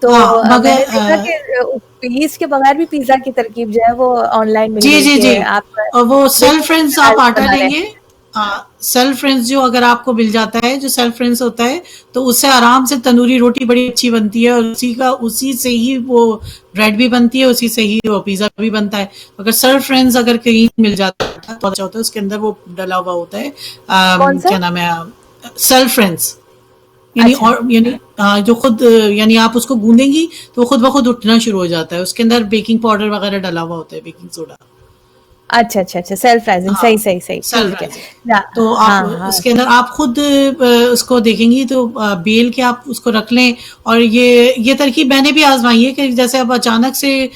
تو ہاں میں مگر نے دیکھا کہ یسٹ کے بغیر بھی پیزا کی ترکیب جو ہے وہ آن لائن مل جی گئی جی کہ جی آپ وہ بالکل سیلف رنس آپ لازم آٹا بنا رہے لیں ہیں. گے. سیلف رنس جو اگر آپ کو مل جاتا ہے جو سیلف رنس ہوتا ہے تو اس سے آرام سے تندوری روٹی بڑی اچھی بنتی ہے اور اسی سے ہی وہ بریڈ بھی بنتی ہے, اسی سے ہی وہ پیزا بھی بنتا ہے. اگر سیلف رنس اگر کہیں مل جاتا ہے تو اچھا ہوتا ہے, اس کے اندر وہ ڈلا ہوا ہوتا ہے کون سا؟ کیا نام ہے سیلف رنس اچھا یعنی جو خود یعنی آپ اس کو گوندیں گی تو وہ خود بخود اٹھنا شروع ہو جاتا ہے. اس کے اندر بیکنگ پاؤڈر وغیرہ ڈلا ہوا ہوتا ہے, بیکنگ سوڈا. اچھا اچھا اچھا سیلف رائزنگ ہاں صحیح سیلف ٹھیک ہے. رائزنگ. ہاں تو آپ ہاں ہاں اس کے اندر آپ خود اس کو دیکھیں گی تو بیل کے آپ اس کو رکھ لیں. اور یہ ترکیب میں نے بھی آزمائی ہے کہ جیسے اب اچانک سے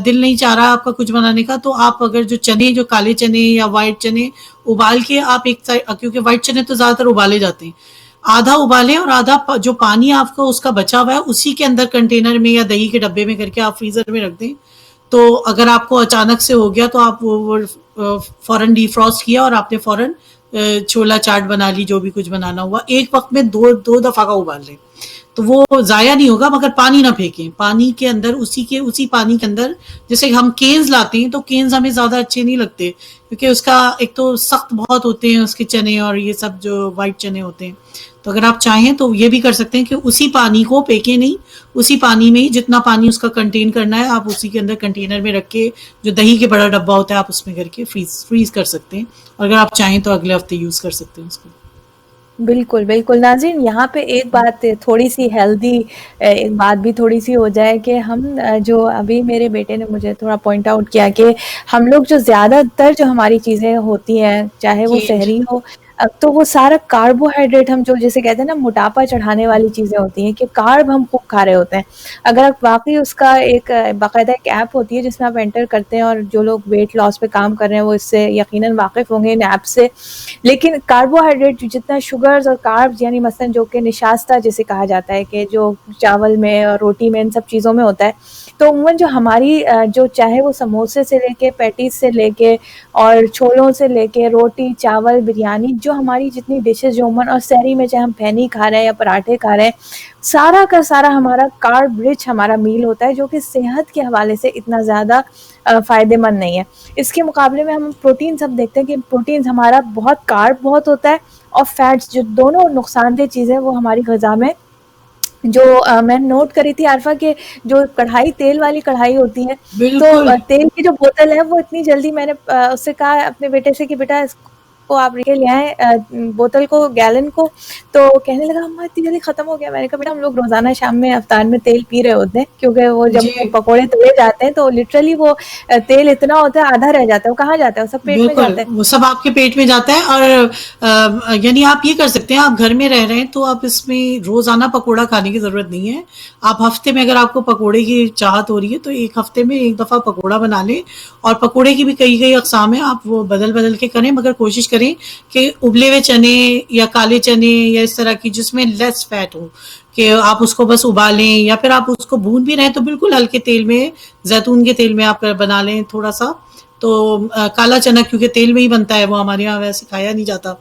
دل نہیں چاہ رہا آپ کا کچھ بنانے کا تو آپ اگر جو کالے چنے یا وائٹ چنے ابال کے آپ ایک سائڈ, کیونکہ وائٹ چنے تو زیادہ تر ابالے جاتے ہیں, آدھا ابالیں اور آدھا جو پانی آپ کا اس کا بچا ہوا ہے اسی کے اندر کنٹینر میں یا دہی کے ڈبے میں کر کے آپ فریزر میں رکھ دیں. تو اگر آپ کو اچانک سے ہو گیا تو آپ وہ فوراً ڈی فروسٹ کیا اور آپ نے فوراً چھولا چاٹ بنا لی، جو بھی کچھ بنانا ہوا، ایک وقت میں دو دفعہ کا ابال لیں تو وہ ضائع نہیں ہوگا، مگر پانی نہ پھینکیں. پانی کے اندر اسی پانی کے اندر، جیسے ہم کینز لاتے ہیں تو کینز ہمیں زیادہ اچھے نہیں لگتے کیونکہ اس کا ایک تو سخت بہت ہوتے ہیں اس کے چنے، اور یہ سب جو وائٹ چنے ہوتے ہیں. تو اگر آپ چاہیں تو یہ بھی کر سکتے ہیں کہ اسی پانی کو پھینکیں نہیں، اسی پانی میں ہی جتنا پانی اس کا کنٹین کرنا ہے آپ اسی کے اندر کنٹینر میں رکھ کے، جو دہی کے بڑا ڈبہ ہوتا ہے آپ اس میں کر کے فریز کر سکتے ہیں. اور اگر آپ چاہیں تو اگلے ہفتے یوز کر سکتے ہیں اس کو. بالکل بالکل. ناظرین یہاں پہ ایک بات تھوڑی سی ہیلدی ایک بات بھی تھوڑی سی ہو جائے کہ ہم جو ابھی میرے بیٹے نے مجھے تھوڑا پوائنٹ آؤٹ کیا کہ ہم لوگ جو زیادہ تر جو ہماری چیزیں ہوتی ہیں چاہے وہ جی سحری ہو، اب تو وہ سارا کاربوہائیڈریٹ ہم جو جیسے کہتے ہیں نا موٹاپا چڑھانے والی چیزیں ہوتی ہیں کہ کارب ہم خوب کھا رہے ہوتے ہیں. اگر آپ واقعی اس کا ایک باقاعدہ ایک ایپ ہوتی ہے جس میں آپ انٹر کرتے ہیں، اور جو لوگ ویٹ لاس پہ کام کر رہے ہیں وہ اس سے یقیناً واقف ہوں گے ان ایپ سے. لیکن کاربوہائیڈریٹ جتنا شوگرز اور کاربز یعنی مثلا جو کہ نشاستہ جسے کہا جاتا ہے کہ جو چاول میں اور روٹی میں ان سب چیزوں میں ہوتا ہے، تو عموماً جو ہماری جو چاہے وہ سموسے سے لے کے پیٹیز سے لے کے اور چھولوں سے لے کے روٹی چاول بریانی، جو ہماری جتنی ڈشز جو عموماً اور سحری میں چاہے ہم پھینی کھا رہے ہیں یا پراٹھے کھا رہے ہیں، سارا کا سارا ہمارا کارب رچ ہمارا میل ہوتا ہے جو کہ صحت کے حوالے سے اتنا زیادہ فائدے مند نہیں ہے. اس کے مقابلے میں ہم پروٹین سب دیکھتے ہیں کہ پروٹین ہمارا بہت کارب بہت ہوتا ہے، اور فیٹس جو دونوں نقصان دہ چیزیں وہ ہماری غذا میں جو میں نوٹ کری تھی عارفہ کہ جو کڑھائی تیل والی کڑھائی ہوتی ہے، تو بالکل. تیل کی جو بوتل ہے وہ اتنی جلدی میں نے اس سے کہا اپنے بیٹے سے کہ بیٹا اس کو آپ کے لے آئیں بوتل کو گیلن کو، تو کہنے لگا اماں اتنی جلدی ختم ہو گیا. میں نے کہا بیٹا ہم لوگ روزانہ شام میں افطار میں تیل پی رہے ہوتے ہیں کیونکہ وہ جب جی وہ پکوڑے تلے جاتے ہیں تو لٹرلی وہ تیل اتنا ہوتا ہے آدھا رہ جاتا ہے، وہ کہاں جاتا ہے، وہ سب پیٹ میں بالکل جاتا ہے. وہ سب آپ کے پیٹ میں جاتا ہے. اور یعنی آپ یہ کر سکتے ہیں، آپ گھر میں رہ رہے ہیں تو آپ اس میں روزانہ پکوڑا کھانے کی ضرورت نہیں ہے. آپ ہفتے میں اگر آپ کو پکوڑے کی چاہت ہو رہی ہے تو ایک ہفتے میں ایک دفعہ پکوڑا بنا لیں. اور پکوڑے کی بھی کئی اقسام ہیں، آپ وہ بدل کے کریں، مگر کوشش کریں کہ ابلے ہوئے چنے یا کالے چنے یا اس طرح کی جس میں لیس فیٹ ہو، کہ آپ اس کو بس ابالیں، یا پھر آپ اس کو بھون بھی رہے تو بالکل ہلکے تیل میں، زیتون کے تیل میں آپ بنا لیں تھوڑا سا. تو کالا چنا کیونکہ تیل میں ہی بنتا ہے، وہ ہمارے یہاں ویسے کھایا نہیں جاتا.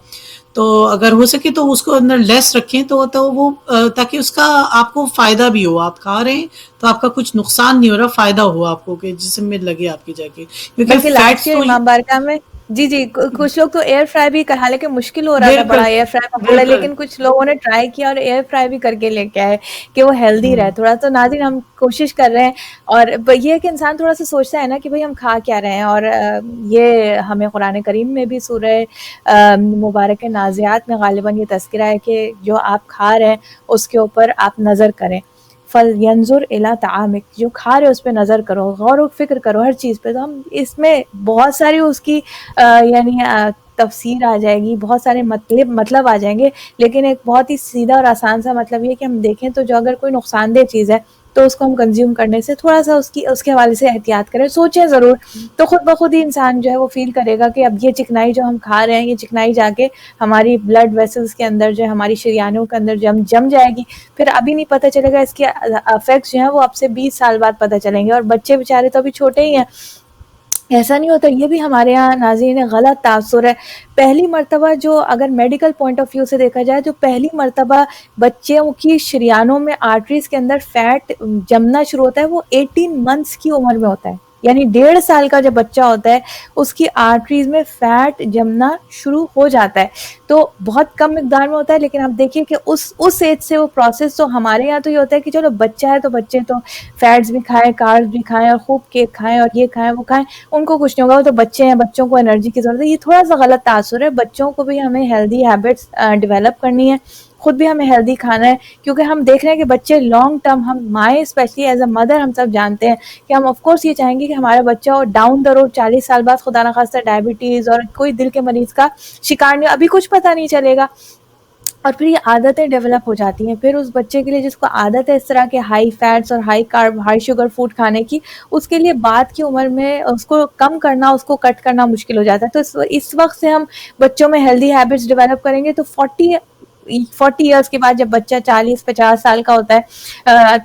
تو اگر ہو سکے تو اس کو اندر لیس رکھیں تو وہ تاکہ اس کا آپ کو فائدہ بھی ہو. آپ کھا رہے ہیں تو آپ کا کچھ نقصان نہیں ہو رہا، فائدہ ہو آپ کو کہ جسم میں لگے آپ کی جا کے، کیونکہ بلکہ لاسٹ فیٹس ایئر تو امام بارکہ میں جی کچھ لوگ تو ایئر فرائی بھی کر، حالانکہ مشکل ہو رہا تھا بالکل بڑا ایئر فرائی پکوڑا، بالکل لیکن کچھ لوگوں نے ٹرائی کیا اور ایئر فرائی بھی کر کے لے کے آئے کہ وہ ہیلدی رہے تھوڑا. تو ناظرین ہم کوشش کر رہے ہیں، اور یہ ہے کہ انسان تھوڑا سا سوچتا ہے نا کہ بھئی ہم کھا کیا رہے ہیں. اور یہ ہمیں قرآن کریم میں بھی سورہ مبارک نازعات میں غالباً یہ تذکرہ ہے کہ جو آپ کھا رہے ہیں اس کے اوپر آپ نظر کریں. فَلْيَنْظُرْ إِلَىٰ طَعَامِكَ، جو کھا رہے ہو اس پہ نظر کرو، غور و فکر کرو ہر چیز پہ. تو ہم اس میں بہت ساری اس کی یعنی تفسیر آ جائے گی، بہت سارے مطلب آ جائیں گے، لیکن ایک بہت ہی سیدھا اور آسان سا مطلب یہ کہ ہم دیکھیں تو جو اگر کوئی نقصان دہ چیز ہے تو اس کو ہم کنزیوم کرنے سے تھوڑا سا اس کے حوالے سے احتیاط کریں، سوچیں ضرور. تو خود بخود ہی انسان جو ہے وہ فیل کرے گا کہ اب یہ چکنائی جو ہم کھا رہے ہیں، یہ چکنائی جا کے ہماری بلڈ ویسلز کے اندر جو ہے، ہماری شریانوں کے اندر جم جائے گی. پھر ابھی نہیں پتہ چلے گا، اس کے افیکٹس جو ہیں وہ اب سے 20 سال بعد پتہ چلیں گے. اور بچے بیچارے تو ابھی چھوٹے ہی ہیں، ایسا نہیں ہوتا. یہ بھی ہمارے یہاں ناظرین غلط تاثر ہے. پہلی مرتبہ جو اگر میڈیکل پوائنٹ آف ویو سے دیکھا جائے تو پہلی مرتبہ بچوں کی شریانوں میں آرٹریز کے اندر فیٹ جمنا شروع ہوتا ہے وہ 18 منتھس کی عمر میں ہوتا ہے. یعنی 1.5 سال کا جب بچہ ہوتا ہے اس کی آرٹریز میں فیٹ جمنا شروع ہو جاتا ہے. تو بہت کم مقدار میں ہوتا ہے، لیکن آپ دیکھیے کہ اس ایج سے وہ پروسیس. تو ہمارے یہاں تو یہ ہوتا ہے کہ چلو بچہ ہے تو بچے تو فیٹس بھی کھائیں، کاربز بھی کھائیں، اور خوب کیک کھائیں، اور یہ کھائیں وہ کھائیں، ان کو کچھ نہیں ہوگا، وہ تو بچے ہیں، بچوں کو انرجی کی ضرورت ہے. یہ تھوڑا سا غلط تاثر ہے. بچوں کو بھی ہمیں ہیلدی ہیبٹس ڈیولپ کرنی ہے، خود بھی ہمیں ہیلدی کھانا ہے، کیونکہ ہم دیکھ رہے ہیں کہ بچے لانگ ٹرم، ہم مائیں اسپیشلی ایز اے مدر ہم سب جانتے ہیں کہ ہم آف کورس یہ چاہیں گے کہ ہمارا بچہ ڈاؤن دا روڈ 40 سال بعد خدا نخواستہ ڈائبٹیز اور کوئی دل کے مریض کا شکار نہیں. ابھی کچھ پتہ نہیں چلے گا، اور پھر یہ عادتیں ڈیولپ ہو جاتی ہیں. پھر اس بچے کے لیے جس کو عادت ہے اس طرح کے ہائی فیٹس اور high carb high sugar food کھانے کی، اس کے لیے بعد کی عمر میں اس کو کم کرنا، اس کو کٹ کرنا مشکل ہو جاتا ہے. تو اس وقت سے ہم بچوں میں ہیلدی ہیبٹس ڈیولپ کریں گے تو 40 ایئرس کے بعد جب بچہ 40-50 سال کا ہوتا ہے،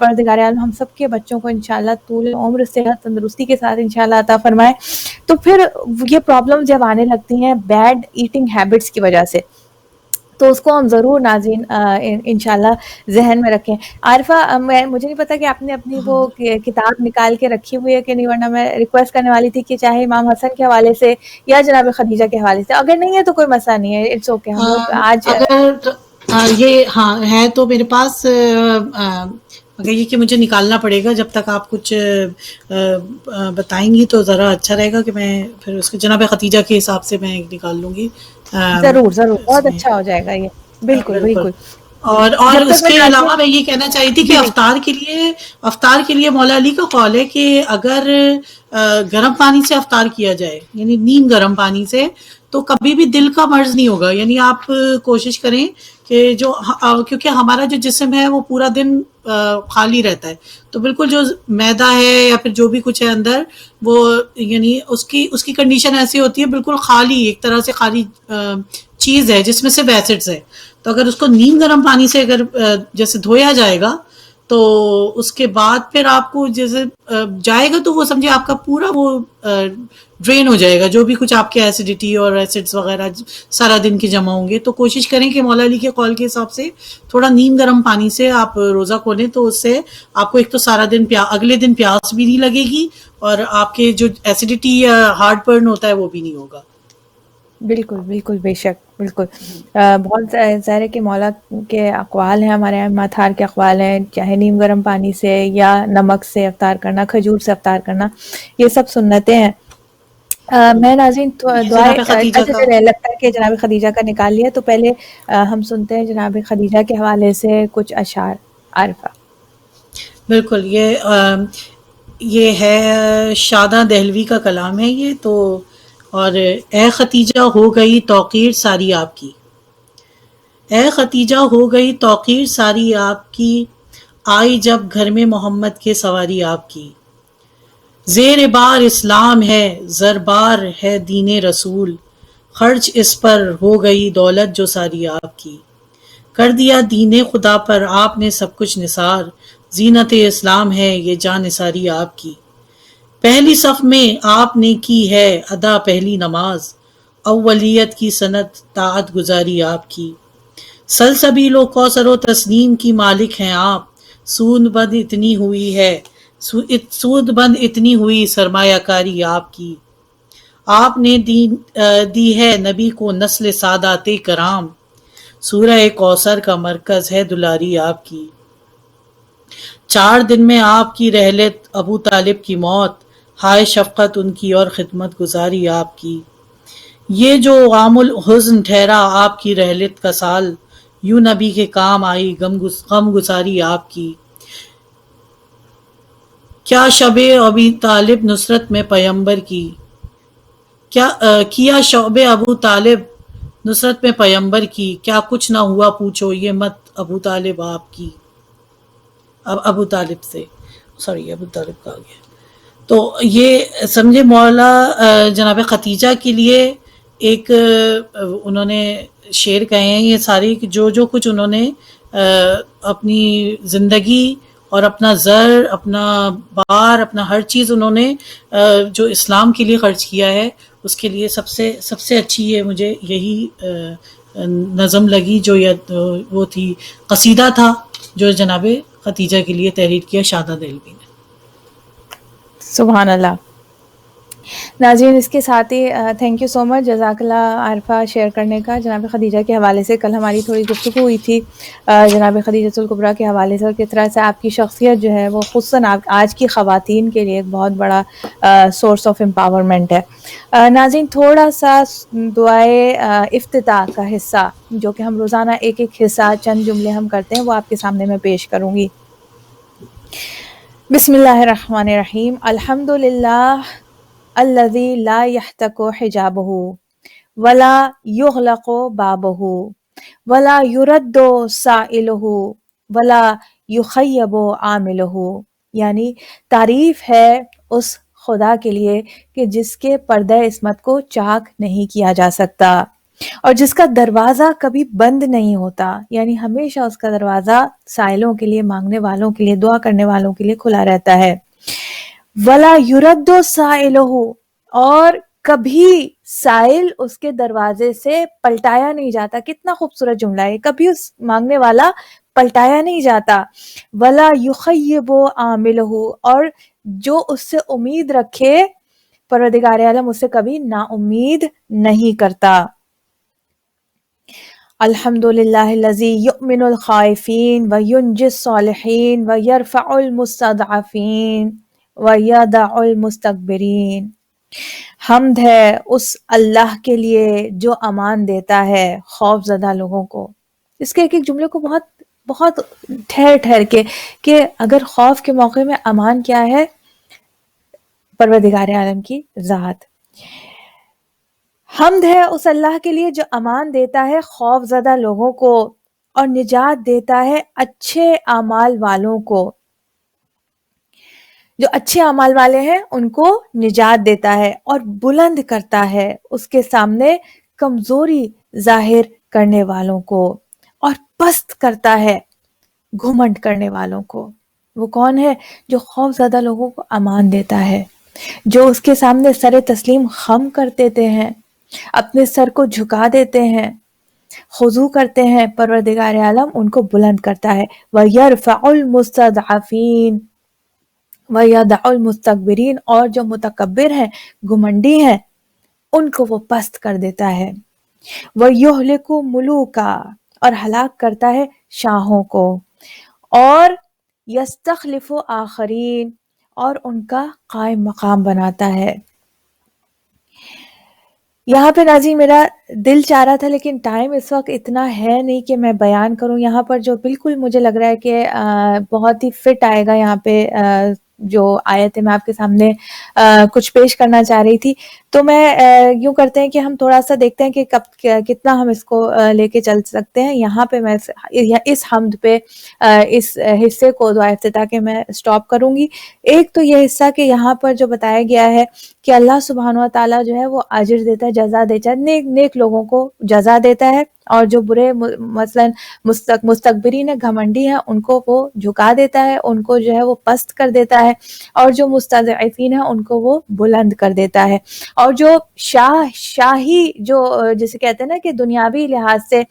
پروردگار عالم ہم سب کے بچوں کو انشاءاللہ طول عمر صحت تندرستی کے ساتھ انشاءاللہ عطا فرمائے، تو پھر یہ پرابلم جب آنے لگتی ہیں بیڈ ایٹنگ ہیبٹس کی وجہ سے، تو اس کو ہم ضرور ناظرین انشاءاللہ ذہن میں رکھیں۔ عارفہ، مجھے نہیں پتا کہ آپ نے اپنی وہ کتاب نکال کے رکھی ہوئی ہے کہ نہیں، ورنہ میں ریکویسٹ کرنے والی تھی کہ چاہے امام حسن کے حوالے سے یا جناب خدیجہ کے حوالے سے، اگر نہیں ہے تو کوئی مسئلہ نہیں ہے، اٹس اوکے، ہم لوگ آج اگر یہ ہاں ہے تو میرے پاس، مگر یہ کہ مجھے نکالنا پڑے گا، جب تک آپ کچھ بتائیں گی تو ذرا اچھا رہے گا کہ میں پھر اس کے جناب خدیجہ کے حساب سے میں نکال لوں گی۔ ضرور ضرور، اس بہت میں اچھا ہو جائے گا یہ، بالکل بالکل۔ بالکل۔ اور جب اس تک میں کے ناظرین، علاوہ میں یہ کہنا چاہی تھی کہ جی جی افطار کے لیے مولا علی کا قول ہے کہ اگر گرم پانی سے افطار کیا جائے، یعنی نیم گرم پانی سے، تو کبھی بھی دل کا مرض نہیں ہوگا۔ یعنی آپ کوشش کریں کہ کیونکہ ہمارا جو جسم ہے وہ پورا دن خالی رہتا ہے، تو بالکل جو میدا ہے یا پھر جو بھی کچھ ہے اندر، وہ یعنی اس کی کنڈیشن ایسی ہوتی ہے بالکل خالی، ایک طرح سے خالی چیز ہے جس میں صرف ایسڈز ہے۔ تو اگر اس کو نیم گرم پانی سے اگر جیسے دھویا جائے گا تو اس کے بعد پھر آپ کو جیسے جائے گا تو وہ سمجھے آپ کا پورا وہ ڈرین ہو جائے گا، جو بھی کچھ آپ کے ایسیڈیٹی اور ایسڈز وغیرہ سارا دن کے جمع ہوں گے۔ تو کوشش کریں کہ مولا علی کے قول کے حساب سے تھوڑا نیم گرم پانی سے آپ روزہ کھولیں، تو اس سے آپ کو ایک تو سارا دن اگلے دن پیاس بھی نہیں لگے گی، اور آپ کے جو ایسیڈیٹی یا ہارٹ برن ہوتا ہے وہ بھی نہیں ہوگا۔ بالکل بالکل، بے شک، بالکل۔ بہت ظاہر ہے کہ مولا کے اقوال ہیں، ہمارے ماتھار کے اقوال ہیں، چاہے نیم گرم پانی سے یا نمک سے افطار کرنا، کھجور سے افطار کرنا، یہ سب سنتیں ہیں۔ میں ناظرین یہ دعائیں، جناب خدیجہ اچھا کا چلے، لگتا ہے کہ جناب خدیجہ کا نکال لیا، تو پہلے ہم سنتے ہیں جناب خدیجہ کے حوالے سے کچھ اشعار۔ عارفہ؟ بالکل، یہ ہے شاداں دہلوی کا کلام ہے یہ تو۔ اور اے ختیجہ ہو گئی توقیر ساری آپ کی، اے ختیجہ ہو گئی توقیر ساری آپ کی، آئی جب گھر میں محمد کے سواری آپ کی، زیر بار اسلام ہے زربار ہے دین رسول، خرچ اس پر ہو گئی دولت جو ساری آپ کی، کر دیا دین خدا پر آپ نے سب کچھ نثار، زینت اسلام ہے یہ جان نثاری آپ کی، پہلی صف میں آپ نے کی ہے ادا پہلی نماز، اولیت کی سنت طاعت گزاری آپ کی، سلسبیل و کوثر و تسنیم کی مالک ہیں آپ، سود بند اتنی ہوئی سرمایہ کاری آپ کی، آپ نے دی ہے نبی کو نسل سادات کرام، سورہ کوثر کا مرکز ہے دلاری آپ کی، 4 دن میں آپ کی رحلت ابو طالب کی موت، ہائے شفقت ان کی اور خدمت گزاری آپ کی، یہ جو عام الحزن ٹھہرا آپ کی رحلت کا سال، یوں نبی کے کام آئی غم گساری آپ کی، کیا شب ابی طالب نصرت میں پیمبر کی، کیا شعب ابو طالب نصرت میں پیمبر کی، کیا کچھ نہ ہوا پوچھو یہ مت ابو طالب آپ کی، ابو طالب سے ابو طالب کا گیا۔ تو یہ سمجھے مولا جناب خدیجہ کے لیے ایک انہوں نے شعر کہے ہیں یہ سارے، جو کچھ انہوں نے اپنی زندگی اور اپنا زر، اپنا بار، اپنا ہر چیز انہوں نے جو اسلام کے لیے خرچ کیا ہے، اس کے لیے سب سے اچھی یہ مجھے یہی نظم لگی، جو وہ تھی، قصیدہ تھا جو جناب خدیجہ کے لیے تحریر کیا شاداں دہلوی نے۔ سبحان اللہ۔ ناظرین، اس کے ساتھ ہی تھینک یو سو مچ، جزاک اللہ عارفہ شیئر کرنے کا جناب خدیجہ کے حوالے سے۔ کل ہماری تھوڑی گفتگو ہوئی تھی جناب خدیجہ الکبریٰ کے حوالے سے، اور کس طرح سے آپ کی شخصیت جو ہے وہ خصوصاً آج کی خواتین کے لیے ایک بہت بڑا سورس آف امپاورمنٹ ہے۔ ناظرین، تھوڑا سا دعائے افتتاح کا حصہ، جو کہ ہم روزانہ ایک حصہ چند جملے ہم کرتے ہیں، وہ آپ کے سامنے میں پیش کروں گی۔ بسم اللہ الرحمن الرحیم، الحمد للہ الذی لا یحتک حجابہ ولا یغلق بابہ ولا یرد سائلہ ولا یخیب عاملہ، یعنی تعریف ہے اس خدا کے لیے کہ جس کے پردہ عصمت کو چاک نہیں کیا جا سکتا، اور جس کا دروازہ کبھی بند نہیں ہوتا، یعنی ہمیشہ اس کا دروازہ سائلوں کے لیے، مانگنے والوں کے لیے، دعا کرنے والوں کے لیے کھلا رہتا ہے۔ وَلَا يُرَدُّ سَائِلُهُ، اور کبھی سائل اس کے دروازے سے پلٹایا نہیں جاتا۔ کتنا خوبصورت جملہ ہے، کبھی اس مانگنے والا پلٹایا نہیں جاتا۔ وَلَا يُخَيِّبُ عَامِلُهُ، اور جو اس سے امید رکھے پروردگار عالم اس سے کبھی نا امید نہیں کرتا۔ الحمدللہ الذی یؤمن الخائفین وینجی الصالحین ویرفع المستضعفین ویدع المستکبرین۔ حمد ہے اس اللہ کے لیے جو امان دیتا ہے خوف زدہ لوگوں کو۔ اس کے ایک ایک جملے کو بہت بہت ٹھہر ٹھہر کے، کہ اگر خوف کے موقع میں امان کیا ہے؟ پروردگار عالم کی ذات۔ حمد ہے اس اللہ کے لیے جو امان دیتا ہے خوف زدہ لوگوں کو، اور نجات دیتا ہے اچھے اعمال والوں کو۔ جو اچھے اعمال والے ہیں ان کو نجات دیتا ہے، اور بلند کرتا ہے اس کے سامنے کمزوری ظاہر کرنے والوں کو، اور پست کرتا ہے گھمنڈ کرنے والوں کو۔ وہ کون ہے؟ جو خوف زدہ لوگوں کو امان دیتا ہے، جو اس کے سامنے سر تسلیم خم کر دیتے ہیں، اپنے سر کو جھکا دیتے ہیں، خضوع کرتے ہیں، پروردگار عالم ان کو بلند کرتا ہے۔ وَيَرْفَعُ الْمُسْتَضْعَفِينَ وَيَدَعُ الْمُسْتَكْبِرِينَ، اور جو متکبر ہیں، گھمنڈی ہیں، ان کو وہ پست کر دیتا ہے۔ وَيُهْلِكُ مُلُوكَ، اور ہلاک کرتا ہے شاہوں کو، اور يَسْتَخْلِفُ آخرین، اور ان کا قائم مقام بناتا ہے۔ یہاں پہ ناظرین میرا دل چاہ رہا تھا، لیکن ٹائم اس وقت اتنا ہے نہیں کہ میں بیان کروں۔ یہاں پر جو بالکل مجھے لگ رہا ہے کہ بہت ہی فٹ آئے گا یہاں پہ جو آیت ہے، میں آپ کے سامنے کچھ پیش کرنا چاہ رہی تھی، تو میں یوں کرتے ہیں کہ ہم تھوڑا سا دیکھتے ہیں کہ کتنا ہم اس کو لے کے چل سکتے ہیں۔ یہاں پہ میں اس حمد پہ اس حصے کو دعا افتتاح کے میں سٹاپ کروں گی۔ ایک تو یہ حصہ کہ یہاں پر جو بتایا گیا ہے کہ اللہ سبحانہ و تعالیٰ جو ہے وہ اجر دیتا ہے، جزا دیتا ہے، نیک لوگوں کو جزا دیتا ہے، اور جو برے مثلاً مستکبرین گھمنڈی ہیں ان کو وہ جھکا دیتا ہے، ان کو جو ہے وہ پست کر دیتا ہے، اور جو مستضعفین ہیں ان کو وہ بلند کر دیتا ہے۔ اور جو شاہی جو جسے کہتے ہیں نا کہ دنیاوی لحاظ سے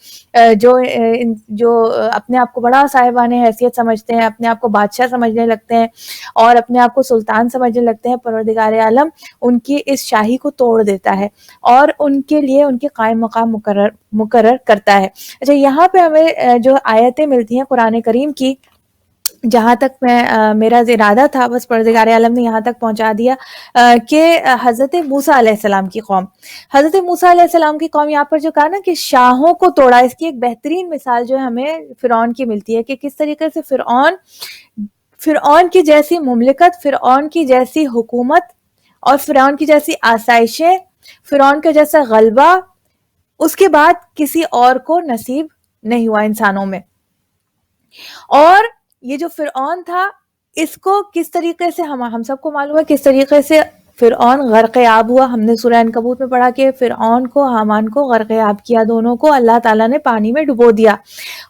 جو اپنے آپ کو بڑا صاحبان حیثیت سمجھتے ہیں، اپنے آپ کو بادشاہ سمجھنے لگتے ہیں، اور اپنے آپ کو سلطان سمجھنے لگتے ہیں، پروردگار عالم ان کی اس شاہی کو توڑ دیتا ہے، اور ان کے لیے ان کے قائم مقام مقرر کرتا ہے۔ اچھا، یہاں پہ ہمیں جو آیتیں ملتی ہیں قرآن کریم کی، جہاں تک میرا ارادہ تھا، بس پروردگار عالم نے یہاں تک پہنچا دیا، کہ حضرت موسیٰ علیہ السلام کی قوم، حضرت موسیٰ علیہ السلام کی قوم، یہاں پر جو کہا نا کہ شاہوں کو توڑا، اس کی ایک بہترین مثال جو ہے ہمیں فرعون کی ملتی ہے، کہ کس طریقے سے فرعون کی جیسی مملکت، فرعون کی جیسی حکومت، اور فرعون کی جیسی آسائشیں، فرعون کا جیسا غلبہ اس کے بعد کسی اور کو نصیب نہیں ہوا انسانوں میں۔ اور یہ جو فرعون تھا، اس کو کس طریقے سے ہم سب کو معلوم ہے کس طریقے سے فرعون غرق آب ہوا۔ ہم نے سورہ عنکبوت میں پڑھا کہ فرعون کو، حامان کو غرق آب کیا، دونوں کو اللہ تعالیٰ نے پانی میں ڈبو دیا۔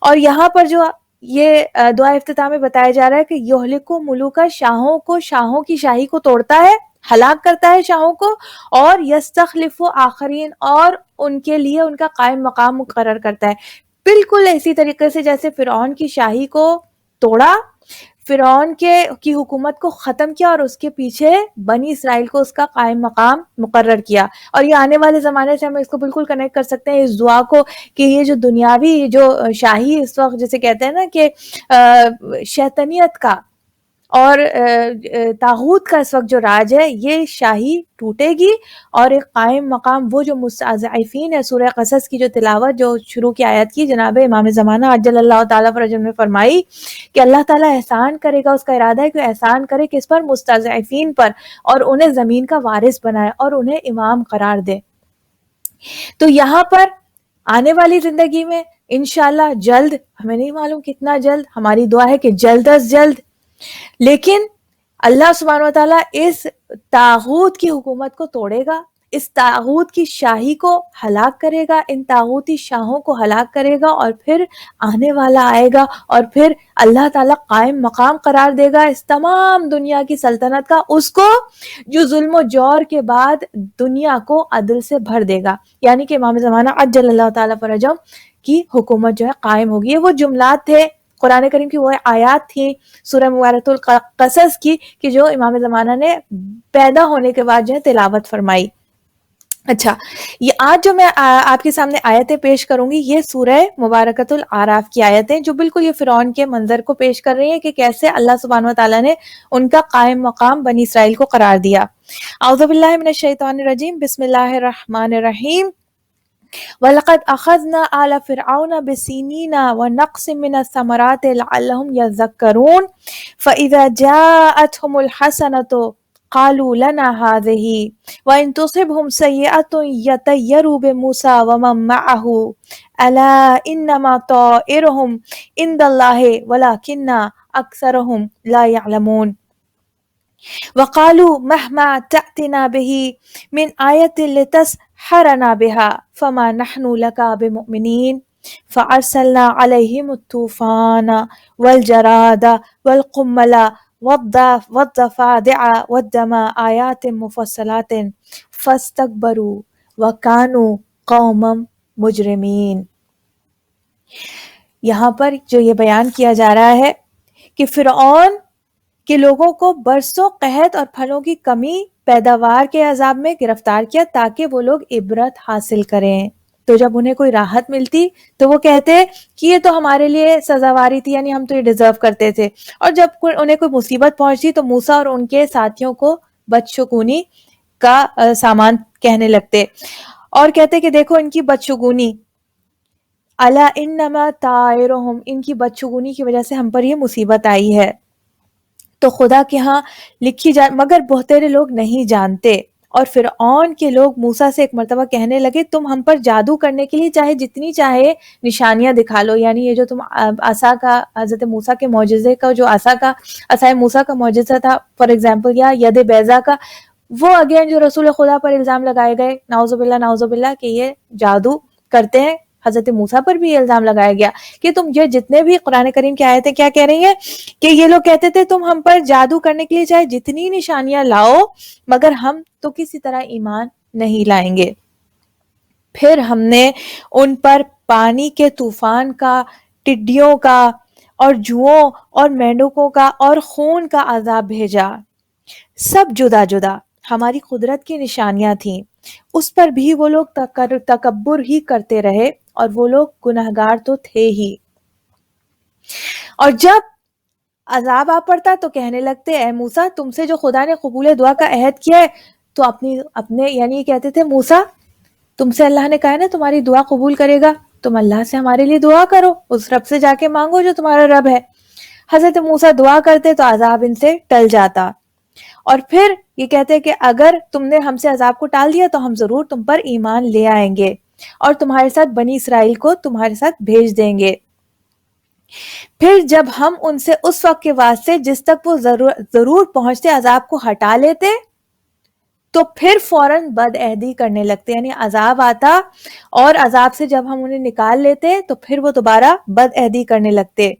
اور یہاں پر جو یہ دعا افتتاح میں بتایا جا رہا ہے کہ یہلک ملوکا، شاہوں کو، شاہوں کی شاہی کو توڑتا ہے، ہلاک کرتا ہے شاہوں کو، اور یستخلف آخرین، اور ان کے لیے ان کا قائم مقام مقرر کرتا ہے۔ بالکل اسی طریقے سے جیسے فرعون کی شاہی کو توڑا، فرعون کی حکومت کو ختم کیا، اور اس کے پیچھے بنی اسرائیل کو اس کا قائم مقام مقرر کیا۔ اور یہ آنے والے زمانے سے ہم اس کو بالکل کنیکٹ کر سکتے ہیں اس دعا کو، کہ یہ جو دنیاوی جو شاہی اس وقت جسے کہتے ہیں نا کہ شیطنیت کا اور طاغوت کا اس وقت جو راج ہے، یہ شاہی ٹوٹے گی، اور ایک قائم مقام وہ جو مستضعفین ہے، سورہ قصص کی جو تلاوت جو شروع کی آیت کی جناب امام زمانہ عجل اللہ تعالیٰ فرجہ نے فرمائی کہ اللہ تعالیٰ احسان کرے گا، اس کا ارادہ ہے کہ احسان کرے کس پر؟ مستضعفین پر، اور انہیں زمین کا وارث بنائے اور انہیں امام قرار دے۔ تو یہاں پر آنے والی زندگی میں انشاءاللہ جلد، ہمیں نہیں معلوم کتنا جلد، ہماری دعا ہے کہ جلد از جلد، لیکن اللہ سبحانہ و تعالیٰ اس طاغوت کی حکومت کو توڑے گا، اس طاغوت کی شاہی کو ہلاک کرے گا، ان طاغوتی شاہوں کو ہلاک کرے گا، اور پھر آنے والا آئے گا اور پھر اللہ تعالیٰ قائم مقام قرار دے گا اس تمام دنیا کی سلطنت کا، اس کو جو ظلم و جور کے بعد دنیا کو عدل سے بھر دے گا، یعنی کہ امام زمانہ عجل اللہ تعالیٰ فرجہ کی حکومت جو ہے قائم ہوگی۔ یہ وہ جملات تھے قرآن کریم کی، وہ آیات تھیں سورہ مبارکۃ القصص کی کہ جو امام زمانہ نے پیدا ہونے کے بعد جو ہے تلاوت فرمائی۔ اچھا، یہ آج جو میں آپ کے سامنے آیتیں پیش کروں گی، یہ سورہ مبارکۃ الاعراف کی آیتیں جو بالکل یہ فرعون کے منظر کو پیش کر رہی ہیں کہ کیسے اللہ سبحانہ و تعالیٰ نے ان کا قائم مقام بنی اسرائیل کو قرار دیا۔ اعوذ باللہ من الشیطان الرجیم، بسم اللہ الرحمن الرحیم۔ وَلَقَدْ أَخَذْنَا آلَ فِرْعَوْنَ بِالسِّنِينَ وَنَقْصٍ مِّنَ الثَّمَرَاتِ لَعَلَّهُمْ يَذَّكَّرُونَ فَإِذَا جَاءَتْهُمُ الْحَسَنَةُ قَالُوا لَنَا هَٰذِهِ وَإِن تُصِبْهُمْ سَيِّئَةٌ يَطَّيَّرُوا بِمُوسَىٰ وَمَن مَّعَهُ أَلَا إِنَّمَا طَائِرُهُمْ عِندَ اللَّهِ وَلَٰكِنَّ أَكْثَرَهُمْ لَا يَعْلَمُونَ وَقَالُوا مَهْمَا تَأْتِنَا بِهِ مِنْ آيَةٍ لِتَسْحَرَنَا بِهَا فَمَا نَحْنُ لَكَ بِمُؤْمِنِينَ فَأَرْسَلْنَا عَلَيْهِمُ الطُّوفَانَ وَالْجَرَادَ وَالْقُمَّلَ وَالضَّفَادِعَ وَالدَّمَ آيَاتٍ مُفَصَّلَاتٍ فَاسْتَكْبَرُوا وَكَانُوا قَوْمًا مُجْرِمِينَ۔ یہاں پر جو یہ بیان کیا جا رہا ہے کہ فرعون کہ لوگوں کو برسوں قحط اور پھلوں کی کمی پیداوار کے عذاب میں گرفتار کیا تاکہ وہ لوگ عبرت حاصل کریں۔ تو جب انہیں کوئی راحت ملتی تو وہ کہتے کہ یہ تو ہمارے لیے سزاواری تھی، یعنی ہم تو یہ ڈیزرو کرتے تھے، اور جب انہیں کوئی مصیبت پہنچتی تو موسیٰ اور ان کے ساتھیوں کو بدشگونی کا سامان کہنے لگتے اور کہتے کہ دیکھو ان کی بدشگونی، الا انما طائرہم، ان کی بدشگونی کی وجہ سے ہم پر یہ مصیبت آئی ہے۔ تو خدا کے ہاں لکھی جائے، مگر بہترے لوگ نہیں جانتے۔ اور فرعون کے لوگ موسیٰ سے ایک مرتبہ کہنے لگے تم ہم پر جادو کرنے کے لیے چاہے جتنی چاہے نشانیاں دکھا لو، یعنی یہ جو تم عصا کا، حضرت موسیٰ کے معجزے کا جو عصا موسیٰ کا معجزہ تھا فار ایگزامپل، یا ید بیضا کا، وہ اگین جو رسول خدا پر الزام لگائے گئے، نعوذ باللہ کہ یہ جادو کرتے ہیں، حضرت موسیٰ پر بھی الزام لگایا گیا کہ تم یہ جتنے بھی قرآن کریم کی آیتیں کیا کہہ رہی ہیں کہ یہ لوگ کہتے تھے تم ہم پر جادو کرنے کے لیے چاہے جتنی نشانیاں لاؤ مگر ہم تو کسی طرح ایمان نہیں لائیں گے۔ پھر ہم نے ان پر پانی کے طوفان کا، ٹڈیوں کا اور جوؤں اور مینڈکوں کا اور خون کا عذاب بھیجا، سب جدا جدا ہماری قدرت کی نشانیاں تھیں، اس پر بھی وہ لوگ تکبر ہی کرتے رہے اور وہ لوگ گنہگار تو تھے ہی۔ اور جب عذاب آ پڑتا تو کہنے لگتے اے موسیٰ تم سے جو خدا نے قبول دعا کا عہد کیا ہے تو اپنے یعنی یہ کہتے تھے موسیٰ تم سے اللہ نے کہا نا تمہاری دعا قبول کرے گا، تم اللہ سے ہمارے لیے دعا کرو، اس رب سے جا کے مانگو جو تمہارا رب ہے۔ حضرت موسیٰ دعا کرتے تو عذاب ان سے ٹل جاتا، اور پھر یہ کہتے کہ اگر تم نے ہم سے عذاب کو ٹال دیا تو ہم ضرور تم پر ایمان لے آئیں گے اور تمہارے ساتھ بنی اسرائیل کو تمہارے ساتھ بھیج دیں گے۔ پھر جب ہم ان سے اس وقت کے واسطے جس تک وہ ضرور پہنچتے عذاب کو ہٹا لیتے تو پھر فوراً بد عہدی کرنے لگتے، یعنی عذاب آتا اور عذاب سے جب ہم انہیں نکال لیتے تو پھر وہ دوبارہ بد عہدی کرنے لگتے۔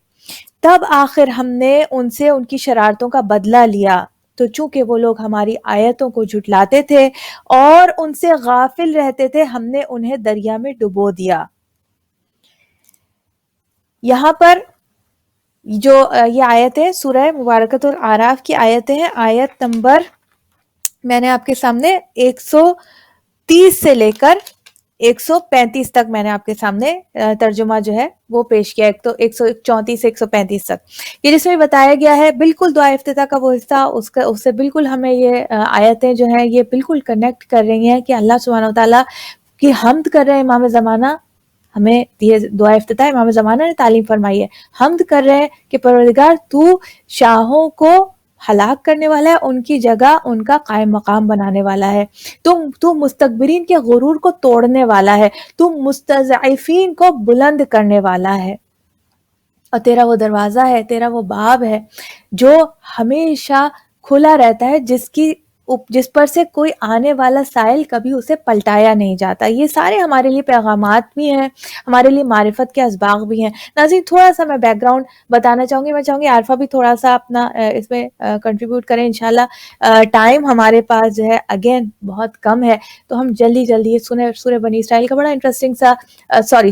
تب آخر ہم نے ان سے ان کی شرارتوں کا بدلہ لیا، تو چونکہ وہ لوگ ہماری آیتوں کو جھٹلاتے تھے اور ان سے غافل رہتے تھے ہم نے انہیں دریا میں ڈبو دیا۔ یہاں پر جو یہ آیتیں سورہ مبارکۃ الاعراف کی آیتیں ہیں، آیت نمبر میں نے آپ کے سامنے 130 سے لے کر 135 تک میں نے آپ کے سامنے ترجمہ جو ہے وہ پیش کیا، ایک تو 134 سے 135 تک، یہ جس میں بتایا گیا ہے بالکل دعا افتتاح کا وہ حصہ، اس سے بالکل ہمیں یہ آیتیں جو ہیں یہ بالکل کنیکٹ کر رہی ہیں کہ اللہ سبحانہ و تعالیٰ کی حمد کر رہے ہیں۔ امام زمانہ ہمیں یہ دعا افتتاح امام زمانہ نے تعلیم فرمائی ہے، حمد کر رہے ہیں کہ پروردگار تو شاہوں کو ہلاک کرنے والا ہے، ان کی جگہ ان کا قائم مقام بنانے والا ہے، تو مستکبرین کے غرور کو توڑنے والا ہے، تو مستضعفین کو بلند کرنے والا ہے، اور تیرا وہ دروازہ ہے، تیرا وہ باب ہے جو ہمیشہ کھلا رہتا ہے، جس کی جس پر سے کوئی آنے والا سائل کبھی اسے پلٹایا نہیں جاتا. یہ سارے ہمارے لیے پیغامات بھی ہیں, ہمارے لیے معرفت کے اسباق بھی ہیں. ناظرین تھوڑا سا میں بیک گراؤنڈ بتانا چاہوں گی, میں چاہوں گی عارفہ بھی تھوڑا سا اپنا اس میں کنٹریبیوٹ کریں انشاءاللہ. ٹائم ہمارے پاس جو ہے اگین بہت کم ہے, تو ہم جلدی جلدی یہ سورہ بنی اسرائیل کا بڑا انٹرسٹنگ سا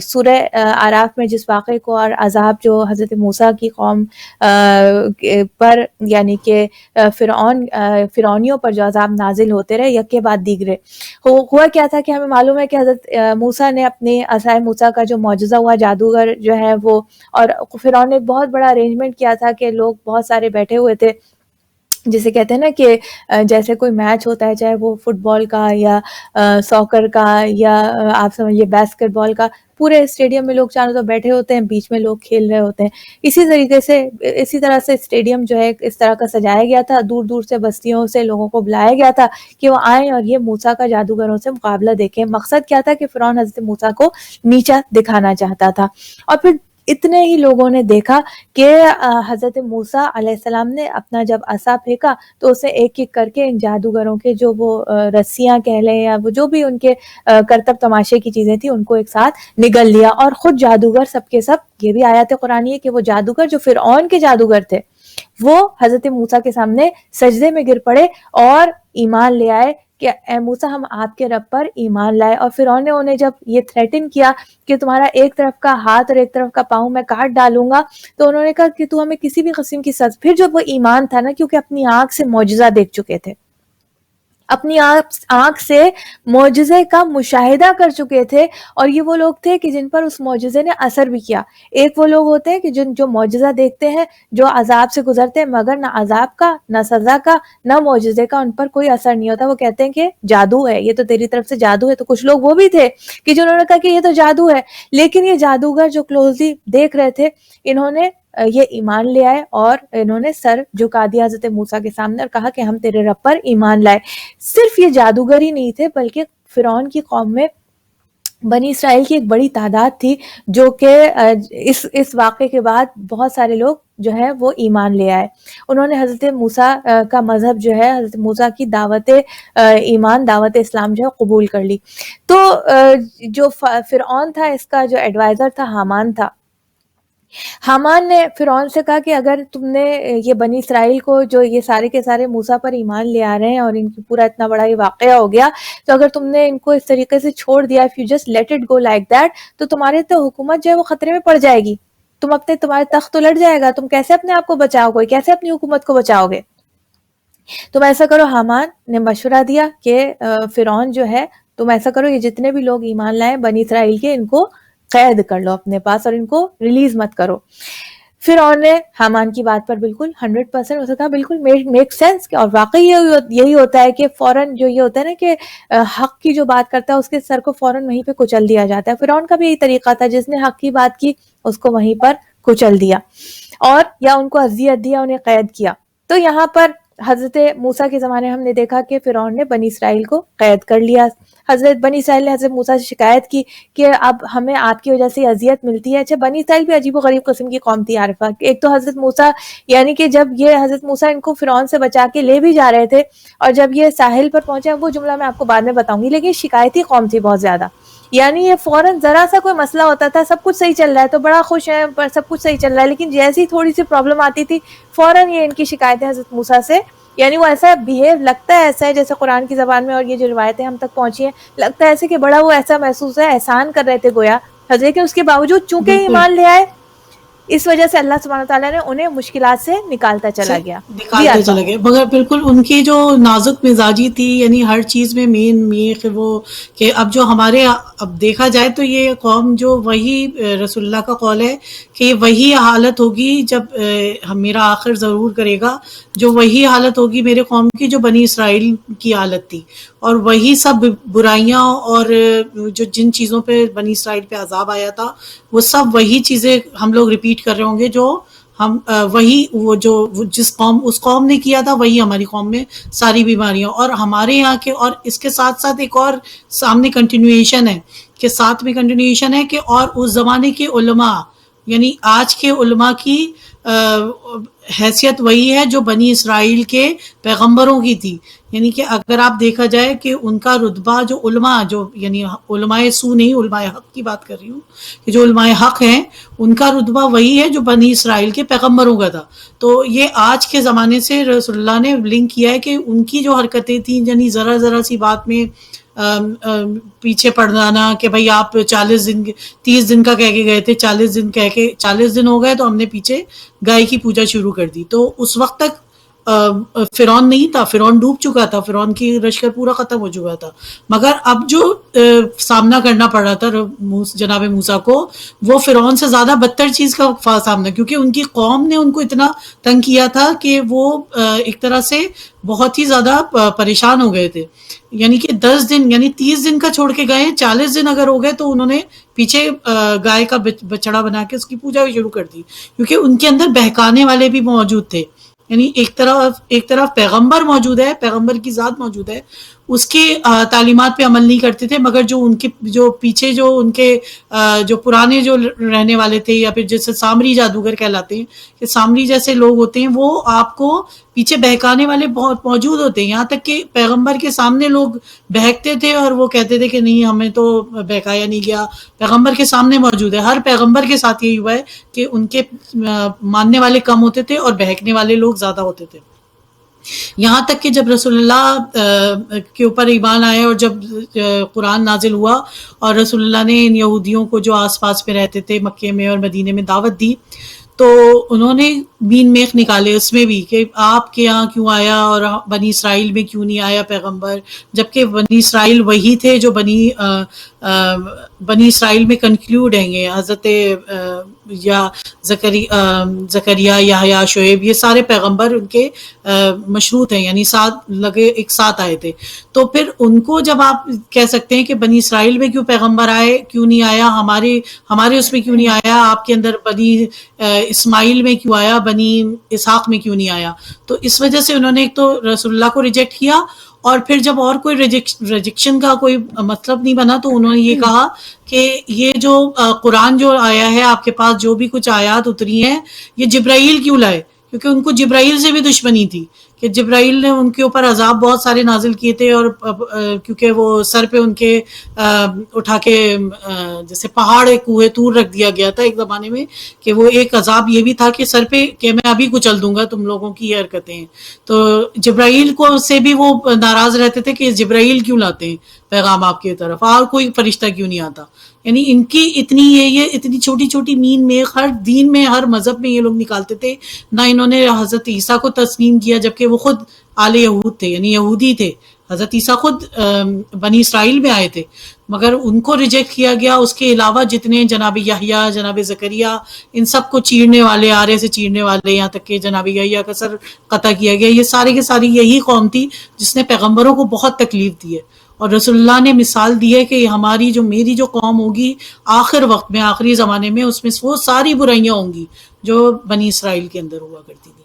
سورہ آراف میں جس واقعے کو اور عذاب جو حضرت موسیٰ کی قوم پر یعنی کہ فرعونیوں پر جو عذاب نازل ہوتے رہے یکے بعد دیگرے. ہوا کیا تھا کہ ہمیں معلوم ہے کہ حضرت موسیٰ نے اپنے عصائے موسیٰ کا جو معجزہ ہوا, جادوگر جو ہے وہ, اور فرعون نے ایک بہت بڑا ارینجمنٹ کیا تھا کہ لوگ بہت سارے بیٹھے ہوئے تھے, جسے کہتے ہیں نا کہ جیسے کوئی میچ ہوتا ہے چاہے وہ فٹ بال کا یا ساکر کا یا آپ سمجھیے باسکٹ بال کا, پورے اسٹیڈیم میں لوگ چاروں طرف بیٹھے ہوتے ہیں, بیچ میں لوگ کھیل رہے ہوتے ہیں. اسی طرح سے اسٹیڈیم جو ہے اس طرح کا سجایا گیا تھا, دور دور سے بستیوں سے لوگوں کو بلایا گیا تھا کہ وہ آئیں اور یہ موسیٰ کا جادوگروں سے مقابلہ دیکھیں. مقصد کیا تھا کہ فرعون حضرت موسیٰ کو نیچا دکھانا چاہتا تھا. اور پھر اتنے ہی لوگوں نے دیکھا کہ حضرت موسیٰ علیہ السلام نے اپنا جب عصا پھینکا تو اسے ایک ایک کر کے ان جادوگروں کے جو وہ رسیاں کہہ لیں یا وہ جو بھی ان کے کرتب تماشے کی چیزیں تھیں ان کو ایک ساتھ نگل لیا, اور خود جادوگر سب کے سب, یہ بھی آیات قرآنی ہے کہ وہ جادوگر جو فرعون کے جادوگر تھے وہ حضرت موسیٰ کے سامنے سجدے میں گر پڑے اور ایمان لے آئے کہ اے موسیٰ ہم آپ کے رب پر ایمان لائے. اور فرعون نے انہیں جب یہ تھریٹن کیا کہ تمہارا ایک طرف کا ہاتھ اور ایک طرف کا پاؤں میں کاٹ ڈالوں گا, تو انہوں نے کہا کہ تو ہمیں کسی بھی قسم کی سزا. پھر جب وہ ایمان تھا نا, کیونکہ اپنی آنکھ سے معجزہ دیکھ چکے تھے, اپنی آنکھ سے معجزے کا مشاہدہ کر چکے تھے, اور یہ وہ لوگ تھے کہ جن پر اس معجزے نے اثر بھی کیا. ایک وہ لوگ ہوتے ہیں کہ جو معجزہ دیکھتے ہیں, جو عذاب سے گزرتے ہیں, مگر نہ عذاب کا نہ سزا کا نہ معجزے کا ان پر کوئی اثر نہیں ہوتا. وہ کہتے ہیں کہ جادو ہے, یہ تو تیری طرف سے جادو ہے. تو کچھ لوگ وہ بھی تھے کہ جنہوں نے کہا کہ یہ تو جادو ہے, لیکن یہ جادوگر جو کلوزلی دیکھ رہے تھے انہوں نے یہ ایمان لے آئے اور انہوں نے سر جھکا دیا حضرت موسیٰ کے سامنے اور کہا کہ ہم تیرے رب پر ایمان لائے. صرف یہ جادوگر ہی نہیں تھے بلکہ فرعون کی قوم میں بنی اسرائیل کی ایک بڑی تعداد تھی جو کہ اس واقعے کے بعد بہت سارے لوگ جو ہے وہ ایمان لے آئے. انہوں نے حضرت موسیٰ کا مذہب جو ہے, حضرت موسیٰ کی دعوت ایمان, دعوت اسلام جو ہے قبول کر لی. تو جو فرعون تھا اس کا جو ایڈوائزر تھا حامان تھا. حامان نے فرعون سے کہا کہ اگر تم نے یہ بنی اسرائیل کو جو یہ سارے کے سارے موسیٰ پر ایمان لے آ رہے ہیں اور ان کی پورا اتنا بڑا یہ واقعہ ہو گیا, تو اگر تم نے ان کو اس طریقے سے چھوڑ دیا, if you just let it go like that, تو تمہارے تو حکومت جو ہے وہ خطرے میں پڑ جائے گی, تمہارے تخت تو لٹ جائے گا, تم کیسے اپنے آپ کو بچاؤ گے, کیسے اپنی حکومت کو بچاؤ گے. تم ایسا کرو, حامان نے مشورہ دیا کہ فرعون جو ہے تم ایسا کرو, یہ جتنے بھی لوگ ایمان لائیں بنی اسرائیل کے, ان کو قید کر لو اپنے پاس اور ان کو ریلیز مت کرو. فرعون نے حامان کی بات پر بالکل 100% اسے کہا بالکل میک سینس. اور واقعی یہی ہوتا ہے کہ فوراً جو یہ ہوتا ہے نا کہ حق کی جو بات کرتا ہے اس کے سر کو فوراً وہیں پہ کچل دیا جاتا ہے. فرعون کا بھی یہی طریقہ تھا, جس نے حق کی بات کی اس کو وہیں پر کچل دیا اور یا ان کو اذیت دیا, انہیں قید کیا. تو یہاں پر حضرت موسیٰ کے زمانے ہم نے دیکھا کہ فرعون نے بنی اسرائیل کو قید کر لیا. حضرت بنی اسرائیل نے حضرت موسیٰ سے شکایت کی کہ اب ہمیں آپ کی وجہ سے اذیت ملتی ہے. اچھا, بنی اسرائیل بھی عجیب و غریب قسم کی قوم تھی عارفہ. ایک تو حضرت موسیٰ یعنی کہ جب یہ حضرت موسیٰ ان کو فرعون سے بچا کے لے بھی جا رہے تھے اور جب یہ ساحل پر پہنچے, وہ جملہ میں آپ کو بعد میں بتاؤں گی, لیکن شکایتی قوم تھی بہت زیادہ. یعنی یہ فوراً ذرا سا کوئی مسئلہ ہوتا تھا, سب کچھ صحیح چل رہا ہے تو بڑا خوش ہے, سب کچھ صحیح چل رہا ہے, لیکن جیسی تھوڑی سی پرابلم آتی تھی فوراً یہ ان کی شکایتیں حضرت موسیٰ سے, یعنی وہ ایسا بیہیو لگتا ہے ایسا ہے جیسے قرآن کی زبان میں اور یہ جو روایتیں ہم تک پہنچی ہیں, لگتا ہے ایسے کہ بڑا وہ ایسا محسوس ہے احسان کر رہے تھے گویا حضرت, لیکن اس کے باوجود چونکہ ایمان لے آئے اس وجہ سے اللہ سبحانہ وتعالیٰ نے انہیں مشکلات سے نکالتا چلا گیا. مگر بالکل ان کی جو نازک مزاجی تھی, یعنی ہر چیز میں مین وہ کہ اب جو ہمارے اب دیکھا جائے تو یہ قوم جو وہی رسول اللہ کا قول ہے کہ یہ وہی حالت ہوگی جب میرا آخر ضرور کرے گا, جو وہی حالت ہوگی میرے قوم کی جو بنی اسرائیل کی حالت تھی, اور وہی سب برائیاں اور جو جن چیزوں پہ بنی اسرائیل پہ عذاب آیا تھا وہ سب وہی چیزیں ہم لوگ ریپیٹ کر رہے ہوں گے, جو ہم وہی وہ جو جس قوم اس قوم نے کیا تھا وہی ہماری قوم میں ساری بیماریاں. اور ہمارے یہاں کے, اور اس کے ساتھ ساتھ ایک اور سامنے کنٹینیویشن ہے کہ ساتھ میں کنٹینیویشن ہے کہ اور اس زمانے کے علماء یعنی آج کے علماء کی حیثیت وہی ہے جو بنی اسرائیل کے پیغمبروں کی تھی. یعنی کہ اگر آپ دیکھا جائے کہ ان کا رتبہ جو علماء جو یعنی علماء سو نہیں علماء حق کی بات کر رہی ہوں کہ جو علماء حق ہیں ان کا رتبہ وہی ہے جو بنی اسرائیل کے پیغمبروں کا تھا. تو یہ آج کے زمانے سے رسول اللہ نے لنک کیا ہے کہ ان کی جو حرکتیں تھیں یعنی ذرا ذرا سی بات میں پیچھے پڑ جانا کہ بھائی آپ 30 دن کا کہہ کے گئے تھے 40 دن کہہ کے 40 دن ہو گئے تو ہم نے پیچھے گائے کی پوجا شروع کر دی. تو اس وقت تک فرعون نہیں تھا, فرعون ڈوب چکا تھا, فرعون کی لشکر پورا ختم ہو چکا تھا. مگر اب جو سامنا کرنا پڑ رہا تھا جناب موسیٰ کو وہ فرعون سے زیادہ بدتر چیز کا سامنا, کیونکہ ان کی قوم نے ان کو اتنا تنگ کیا تھا کہ وہ ایک طرح سے بہت ہی زیادہ پریشان ہو گئے تھے. یعنی کہ 10 دن یعنی 30 دن کا چھوڑ کے گئے, 40 دن اگر ہو گئے تو انہوں نے پیچھے گائے کا بچڑا بنا کے اس کی پوجا بھی شروع کر دی, کیونکہ ان کے اندر بہکانے والے بھی موجود تھے. یعنی ایک طرف پیغمبر موجود ہے, پیغمبر کی ذات موجود ہے, اس کی تعلیمات پہ عمل نہیں کرتے تھے, مگر جو ان کے جو پیچھے جو ان کے جو پرانے جو رہنے والے تھے یا پھر جیسے سامری جادوگر کہلاتے ہیں کہ سامری جیسے لوگ ہوتے ہیں وہ آپ کو پیچھے بہکانے والے بہت موجود ہوتے ہیں. یہاں تک کہ پیغمبر کے سامنے لوگ بہکتے تھے اور وہ کہتے تھے کہ نہیں ہمیں تو بہکایا نہیں گیا, پیغمبر کے سامنے موجود ہے. ہر پیغمبر کے ساتھ یہی ہوا ہے کہ ان کے ماننے والے کم ہوتے تھے اور بہکنے والے لوگ زیادہ ہوتے تھے. یہاں تک کہ جب رسول اللہ کے اوپر ایمان آئے اور جب قرآن نازل ہوا اور رسول اللہ نے ان یہودیوں کو جو آس پاس میں رہتے تھے مکے میں اور مدینے میں دعوت دی تو انہوں نے بین میخ نکالے اس میں بھی کہ آپ کے یہاں کیوں آیا اور بنی اسرائیل میں کیوں نہیں آیا پیغمبر, جبکہ بنی اسرائیل وہی تھے جو بنی اسرائیل میں کنکلیوڈ ہیں گے. حضرت یا زکریا یحییٰ شعیب یہ سارے پیغمبر ان کے مشروط ہیں, یعنی ساتھ لگے ایک ساتھ آئے تھے. تو پھر ان کو جب آپ کہہ سکتے ہیں کہ بنی اسرائیل میں کیوں پیغمبر آئے کیوں نہیں آیا, ہمارے اس میں کیوں نہیں آیا, آپ کے اندر بنی اسماعیل میں کیوں آیا, بنی اسحاق میں کیوں نہیں آیا, تو اس وجہ سے انہوں نے ایک تو رسول اللہ کو ریجیکٹ کیا اور پھر جب اور کوئی ریجیکشن کا کوئی مطلب نہیں بنا تو انہوں نے یہ کہا کہ یہ جو قرآن جو آیا ہے آپ کے پاس جو بھی کچھ آیات اتری ہیں یہ جبرائیل کیوں لائے, کیونکہ ان کو جبرائیل سے بھی دشمنی تھی کہ جبرائیل نے ان کے اوپر عذاب بہت سارے نازل کیے تھے اور کیونکہ وہ سر پہ ان کے اٹھا کے جیسے پہاڑ کوہ طور رکھ دیا گیا تھا ایک زمانے میں کہ وہ ایک عذاب یہ بھی تھا کہ سر پہ کہ میں ابھی کچل دوں گا تم لوگوں کی یہ حرکتیں ہیں. تو جبرائیل کو سے بھی وہ ناراض رہتے تھے کہ جبرائیل کیوں لاتے ہیں پیغام آپ کی طرف اور کوئی فرشتہ کیوں نہیں آتا. یعنی ان کی یہ اتنی چھوٹی چھوٹی مین میں ہر دین میں ہر مذہب میں یہ لوگ نکالتے تھے. نہ انہوں نے حضرت عیسیٰ کو تسلیم کیا جبکہ وہ خود آل یہود تھے یعنی یہودی تھے, حضرت عیسیٰ خود بنی اسرائیل میں آئے تھے مگر ان کو ریجیکٹ کیا گیا. اس کے علاوہ جتنے جناب یحییٰ جناب زکریا ان سب کو چیرنے والے آرے سے چیرنے والے یہاں تک کہ جناب یحییٰ کا سر قطع کیا گیا, یہ سارے کے ساری یہی قوم تھی جس نے پیغمبروں کو بہت تکلیف دی ہے. اور رسول اللہ نے مثال دی ہے کہ میری جو قوم ہوگی آخر وقت میں آخری زمانے میں اس میں وہ ساری برائیاں ہوں گی جو بنی اسرائیل کے اندر ہوا کرتی تھی.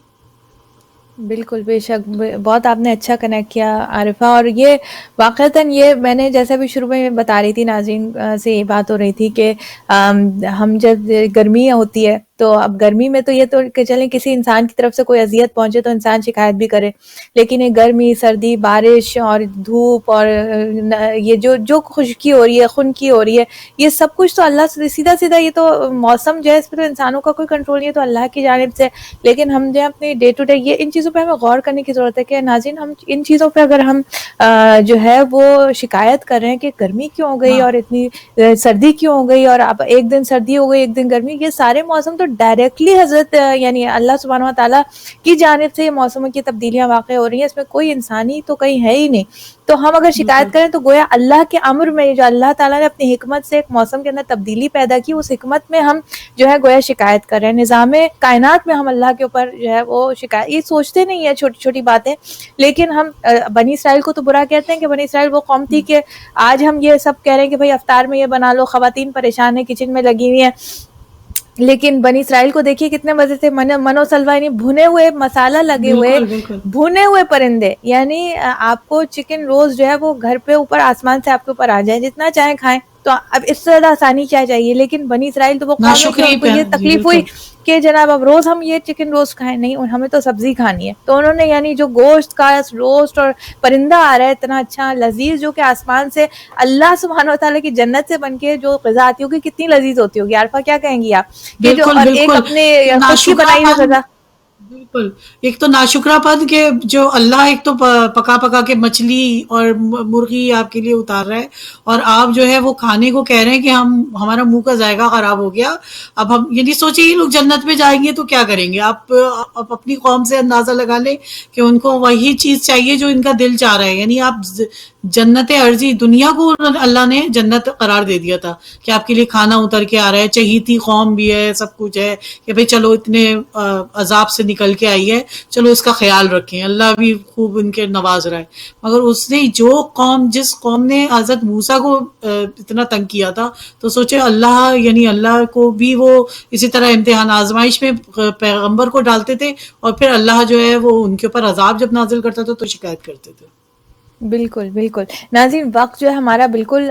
بالکل بے شک, بہت آپ نے اچھا کنیکٹ کیا عارفہ. اور یہ واقعتاً یہ میں نے جیسے بھی شروع میں بتا رہی تھی ناظرین سے یہ بات ہو رہی تھی کہ ہم جب گرمی ہوتی ہے تو اب گرمی میں تو یہ تو کہ چلیں کسی انسان کی طرف سے کوئی اذیت پہنچے تو انسان شکایت بھی کرے, لیکن یہ گرمی سردی بارش اور دھوپ اور یہ جو خشکی ہو رہی ہے خنکی ہو رہی ہے یہ سب کچھ تو اللہ سے سیدھا یہ تو موسم جو ہے اس پہ تو انسانوں کا کوئی کنٹرول نہیں ہے, تو اللہ کی جانب سے. لیکن ہم جو ہے اپنی ڈے ٹو ڈے یہ ان چیزوں پہ ہمیں غور کرنے کی ضرورت ہے کہ ناظرین ہم ان چیزوں پہ اگر ہم جو ہے وہ شکایت کر رہے ہیں کہ گرمی کیوں ہو گئی اور اتنی سردی کیوں ہو گئی اور اب ایک دن سردی ہو گئی ایک دن گرمی, یہ سارے موسم تو ڈائریکٹلی حضرت یعنی اللہ سبحانہ و تعالیٰ کی جانب سے یہ موسموں کی تبدیلیاں واقع ہو رہی ہیں, اس میں کوئی انسانی تو کہیں ہے ہی نہیں. تو ہم اگر شکایت کریں تو گویا اللہ کے امر میں جو اللہ تعالیٰ نے اپنی حکمت سے ایک موسم کے اندر تبدیلی پیدا کی اس حکمت میں ہم جو ہے گویا شکایت کر رہے ہیں. نظام کائنات میں ہم اللہ کے اوپر جو ہے وہ شکایت یہ سوچتے نہیں ہیں چھوٹی چھوٹی باتیں, لیکن ہم بنی اسرائیل کو تو برا کہتے ہیں کہ بنی اسرائیل وہ قوم تھی کہ آج ہم یہ سب کہہ رہے ہیں کہ بھائی افطار میں یہ بنا لو, خواتین پریشان ہیں کچن میں لگی ہوئی ہیں, لیکن بنی اسرائیل کو دیکھیے کتنے مزے سے منو سلوا یعنی بھنے ہوئے مسالہ لگے ہوئے بھنے ہوئے پرندے, یعنی آپ کو چکن روز جو ہے وہ گھر پہ اوپر آسمان سے آپ کے اوپر آ جائے جتنا چاہیں کھائیں تو اب اس سے زیادہ آسانی کیا چاہیے. لیکن بنی اسرائیل تو وہ قوم ہے کہ ناشکری ان کو پہ یہ جی تکلیف بالکل ہوئی کہ جناب اب روز ہم یہ چکن روسٹ کھائیں, نہیں ہمیں تو سبزی کھانی ہے. تو انہوں نے یعنی جو گوشت کا روسٹ اور پرندہ آ رہا ہے اتنا اچھا لذیذ جو کہ آسمان سے اللہ سبحانہ و تعالیٰ کی جنت سے بن کے جو غذا آتی ہوگی کتنی لذیذ ہوتی ہوگی. عارفہ کیا کہیں گی آپ کہ جو, بالکل اور ایک بالکل اپنے خود کی ناشکرا بنائی ہوئی پن غذا. بالکل ایک تو ناشکرا پن کہ جو اللہ ایک تو پکا پکا کے مچھلی اور مرغی آپ کے لیے اتار رہا ہے اور آپ جو ہے وہ کھانے کو کہہ رہے ہیں کہ ہمارا منہ کا ذائقہ خراب ہو گیا. اب ہم یعنی سوچیں یہ لوگ جنت میں جائیں گے تو کیا کریں گے. آپ اپنی قوم سے اندازہ لگا لیں کہ ان کو وہی چیز چاہیے جو ان کا دل چاہ رہا ہے. یعنی آپ جنت عرضی دنیا کو اللہ نے جنت قرار دے دیا تھا کہ آپ کے لیے کھانا اتر کے آ رہا ہے, چہیتی قوم بھی ہے, سب کچھ ہے کہ بھئی چلو اتنے عذاب سے نکل کے آئی ہے, چلو اس کا خیال رکھیں, اللہ بھی خوب ان کے نواز رہا ہے. مگر اس نے جس قوم نے حضرت موسیٰ کو اتنا تنگ کیا تھا تو سوچے اللہ یعنی اللہ کو بھی وہ اسی طرح امتحان آزمائش میں پیغمبر کو ڈالتے تھے اور پھر اللہ جو ہے وہ ان کے اوپر عذاب جب نازل کرتا تھا تو شکایت کرتے تھے. بالکل بالکل. ناظرین وقت جو ہے ہمارا بالکل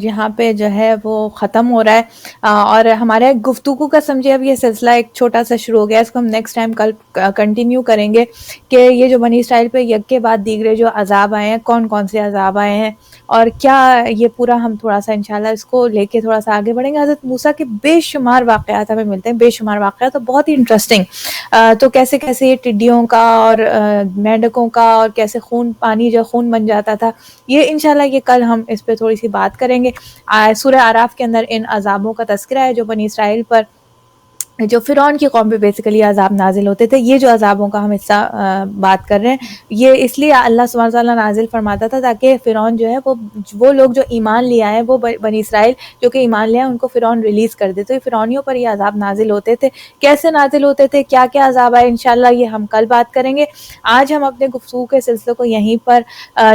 یہاں پہ جو ہے وہ ختم ہو رہا ہے, اور ہمارے گفتگو کا سمجھے اب یہ سلسلہ ایک چھوٹا سا شروع ہو گیا, اس کو ہم نیکسٹ ٹائم کل کنٹینیو کریں گے کہ یہ جو بنی اسرائیل پہ یک کے بعد دیگرے جو عذاب آئے ہیں کون کون سے عذاب آئے ہیں اور کیا یہ پورا ہم تھوڑا سا انشاءاللہ اس کو لے کے تھوڑا سا آگے بڑھیں گے. حضرت موسیٰ کے بے شمار واقعات ہمیں ملتے ہیں, بے شمار واقعات, تو بہت ہی انٹرسٹنگ. تو کیسے کیسے یہ ٹڈیوں کا اور مینڈکوں کا اور کیسے خون پانی جو خون بن جاتا تھا, یہ انشاءاللہ یہ کل ہم اس پہ تھوڑی سی بات کریں گے. سورہ اعراف کے اندر ان عذابوں کا تذکرہ ہے جو بنی اسرائیل پر, جو فرعون کی قوم پہ بیسیکلی عذاب نازل ہوتے تھے. یہ جو عذابوں کا ہم حصہ بات کر رہے ہیں یہ اس لیے اللہ سبحانہ وتعالیٰ نازل فرماتا تھا تاکہ فرعون جو ہے وہ لوگ جو ایمان لے آئے, وہ بنی اسرائیل جو کہ ایمان لے آئے, ان کو فرعون ریلیز کر دے. تو یہ فرعونیوں پر یہ عذاب نازل ہوتے تھے, کیسے نازل ہوتے تھے, کیا کیا عذاب آئے, انشاءاللہ یہ ہم کل بات کریں گے. آج ہم اپنے گفتگو کے سلسلے کو یہیں پر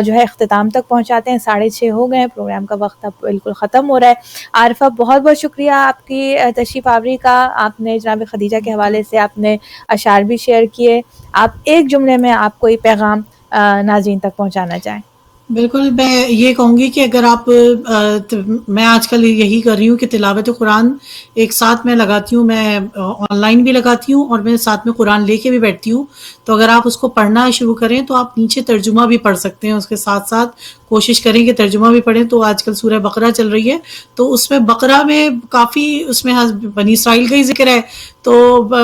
جو ہے اختتام تک پہنچاتے ہیں. 6:30 ہو گئے ہیں, پروگرام کا وقت اب بالکل ختم ہو رہا ہے. عارفہ بہت بہت شکریہ آپ کی تشریف آوری کا. آپ نے جناب خدیجہ کے حوالے سے آپ نے اشعار بھی شیئر کیے. آپ ایک جملے میں آپ کوئی پیغام ناظرین تک پہنچانا چاہیں. بالکل میں یہ کہوں گی کہ اگر آپ میں آج کل یہی کر رہی ہوں کہ تلاوت قرآن ایک ساتھ میں لگاتی ہوں, میں آن لائن بھی لگاتی ہوں اور میں ساتھ میں قرآن لے کے بھی بیٹھتی ہوں. تو اگر آپ اس کو پڑھنا شروع کریں تو آپ نیچے ترجمہ بھی پڑھ سکتے ہیں, اس کے ساتھ ساتھ کوشش کریں کہ ترجمہ بھی پڑھیں. تو آج کل سورہ بقرہ چل رہی ہے تو اس میں بقرہ میں کافی اس میں بنی اسرائیل کا ہی ذکر ہے, تو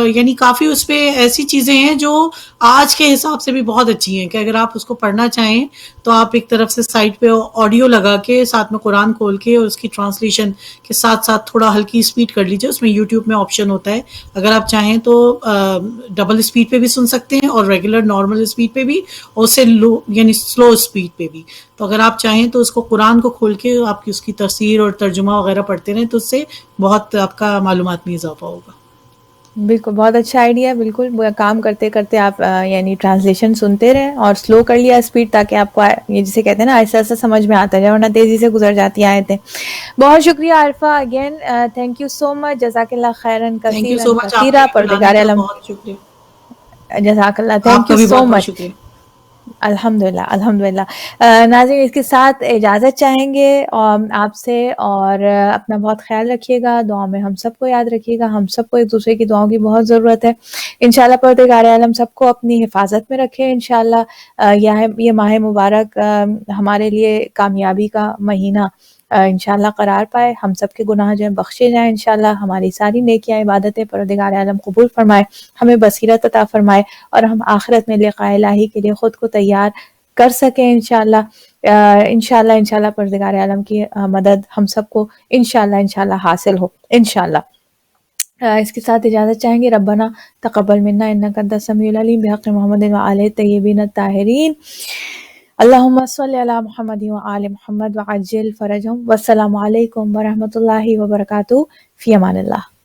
یعنی کافی اس پہ ایسی چیزیں ہیں جو آج کے حساب سے بھی بہت اچھی ہیں کہ اگر آپ اس کو پڑھنا چاہیں تو آپ ایک طرف سے سائٹ پہ آڈیو لگا کے ساتھ میں قرآن کھول کے اور اس کی ٹرانسلیشن کے ساتھ ساتھ تھوڑا ہلکی اسپیڈ کر لیجیے. اس میں یوٹیوب میں آپشن ہوتا ہے, اگر آپ چاہیں تو ڈبل اسپیڈ پہ بھی سن سکتے ہیں اور ریگولر نارمل اسپیڈ پہ بھی, اور اس سے لو یعنی سلو اسپیڈ پہ بھی. تو اگر آپ چاہیں تو اس کو قرآن کو کھول کے آپ کی اس کی تفسیر اور ترجمہ وغیرہ پڑھتے رہیں تو اس سے بہت آپ کا معلومات میں اضافہ ہوگا. بالکل بہت اچھا آئیڈیا ہے. بالکل کام کرتے کرتے آپ یعنی ٹرانسلیشن سنتے رہیں اور سلو کر لیا اسپیڈ تاکہ آپ کو یہ جسے کہتے ہیں نا ایسا ایسا سمجھ میں آتا جائے, ورنہ تیزی سے گزر جاتی آیتیں. بہت شکریہ Arifa, again thank you so much, جزاک اللہ خیرن تھینک یو کثیرن سو مچ, آپ کا کثیرہ. بھی بلانے پروردگار کا عالم بہت شکریہ. جزاک اللہ, آپ تھینک کا یو بھی سو بہت بہت مچ. شکریہ. الحمدللہ الحمدللہ. ناظرین اس کے ساتھ اجازت چاہیں گے آپ سے, اور اپنا بہت خیال رکھیے گا, دعاؤں میں ہم سب کو یاد رکھیے گا. ہم سب کو ایک دوسرے کی دعاؤں کی بہت ضرورت ہے. انشاءاللہ پروردگار عالم سب کو اپنی حفاظت میں رکھے. انشاءاللہ یہ ماہ مبارک ہمارے لیے کامیابی کا مہینہ انشاءاللہ قرار پائے. ہم سب کے گناہ جو ہیں بخشے جائیں انشاءاللہ. ہماری ساری نیکیاں عبادتیں پروردگار عالم قبول فرمائے, ہمیں بصیرت عطا فرمائے, اور ہم آخرت میں لقاء الہی کے لیے خود کو تیار کر سکیں انشاءاللہ. انشاءاللہ پروردگار عالم کی مدد ہم سب کو انشاءاللہ حاصل ہو انشاءاللہ. اس کے ساتھ اجازت چاہیں گے. ربنا تقبل منا انک انت السمیع العلیم بحق محمد وآلہ الطیبین الطاہرین. اللہم صلی علی محمد وآل محمد وعجل فرجہم. والسلام علیکم ورحمۃ اللہ وبرکاتہ. فی امان اللہ.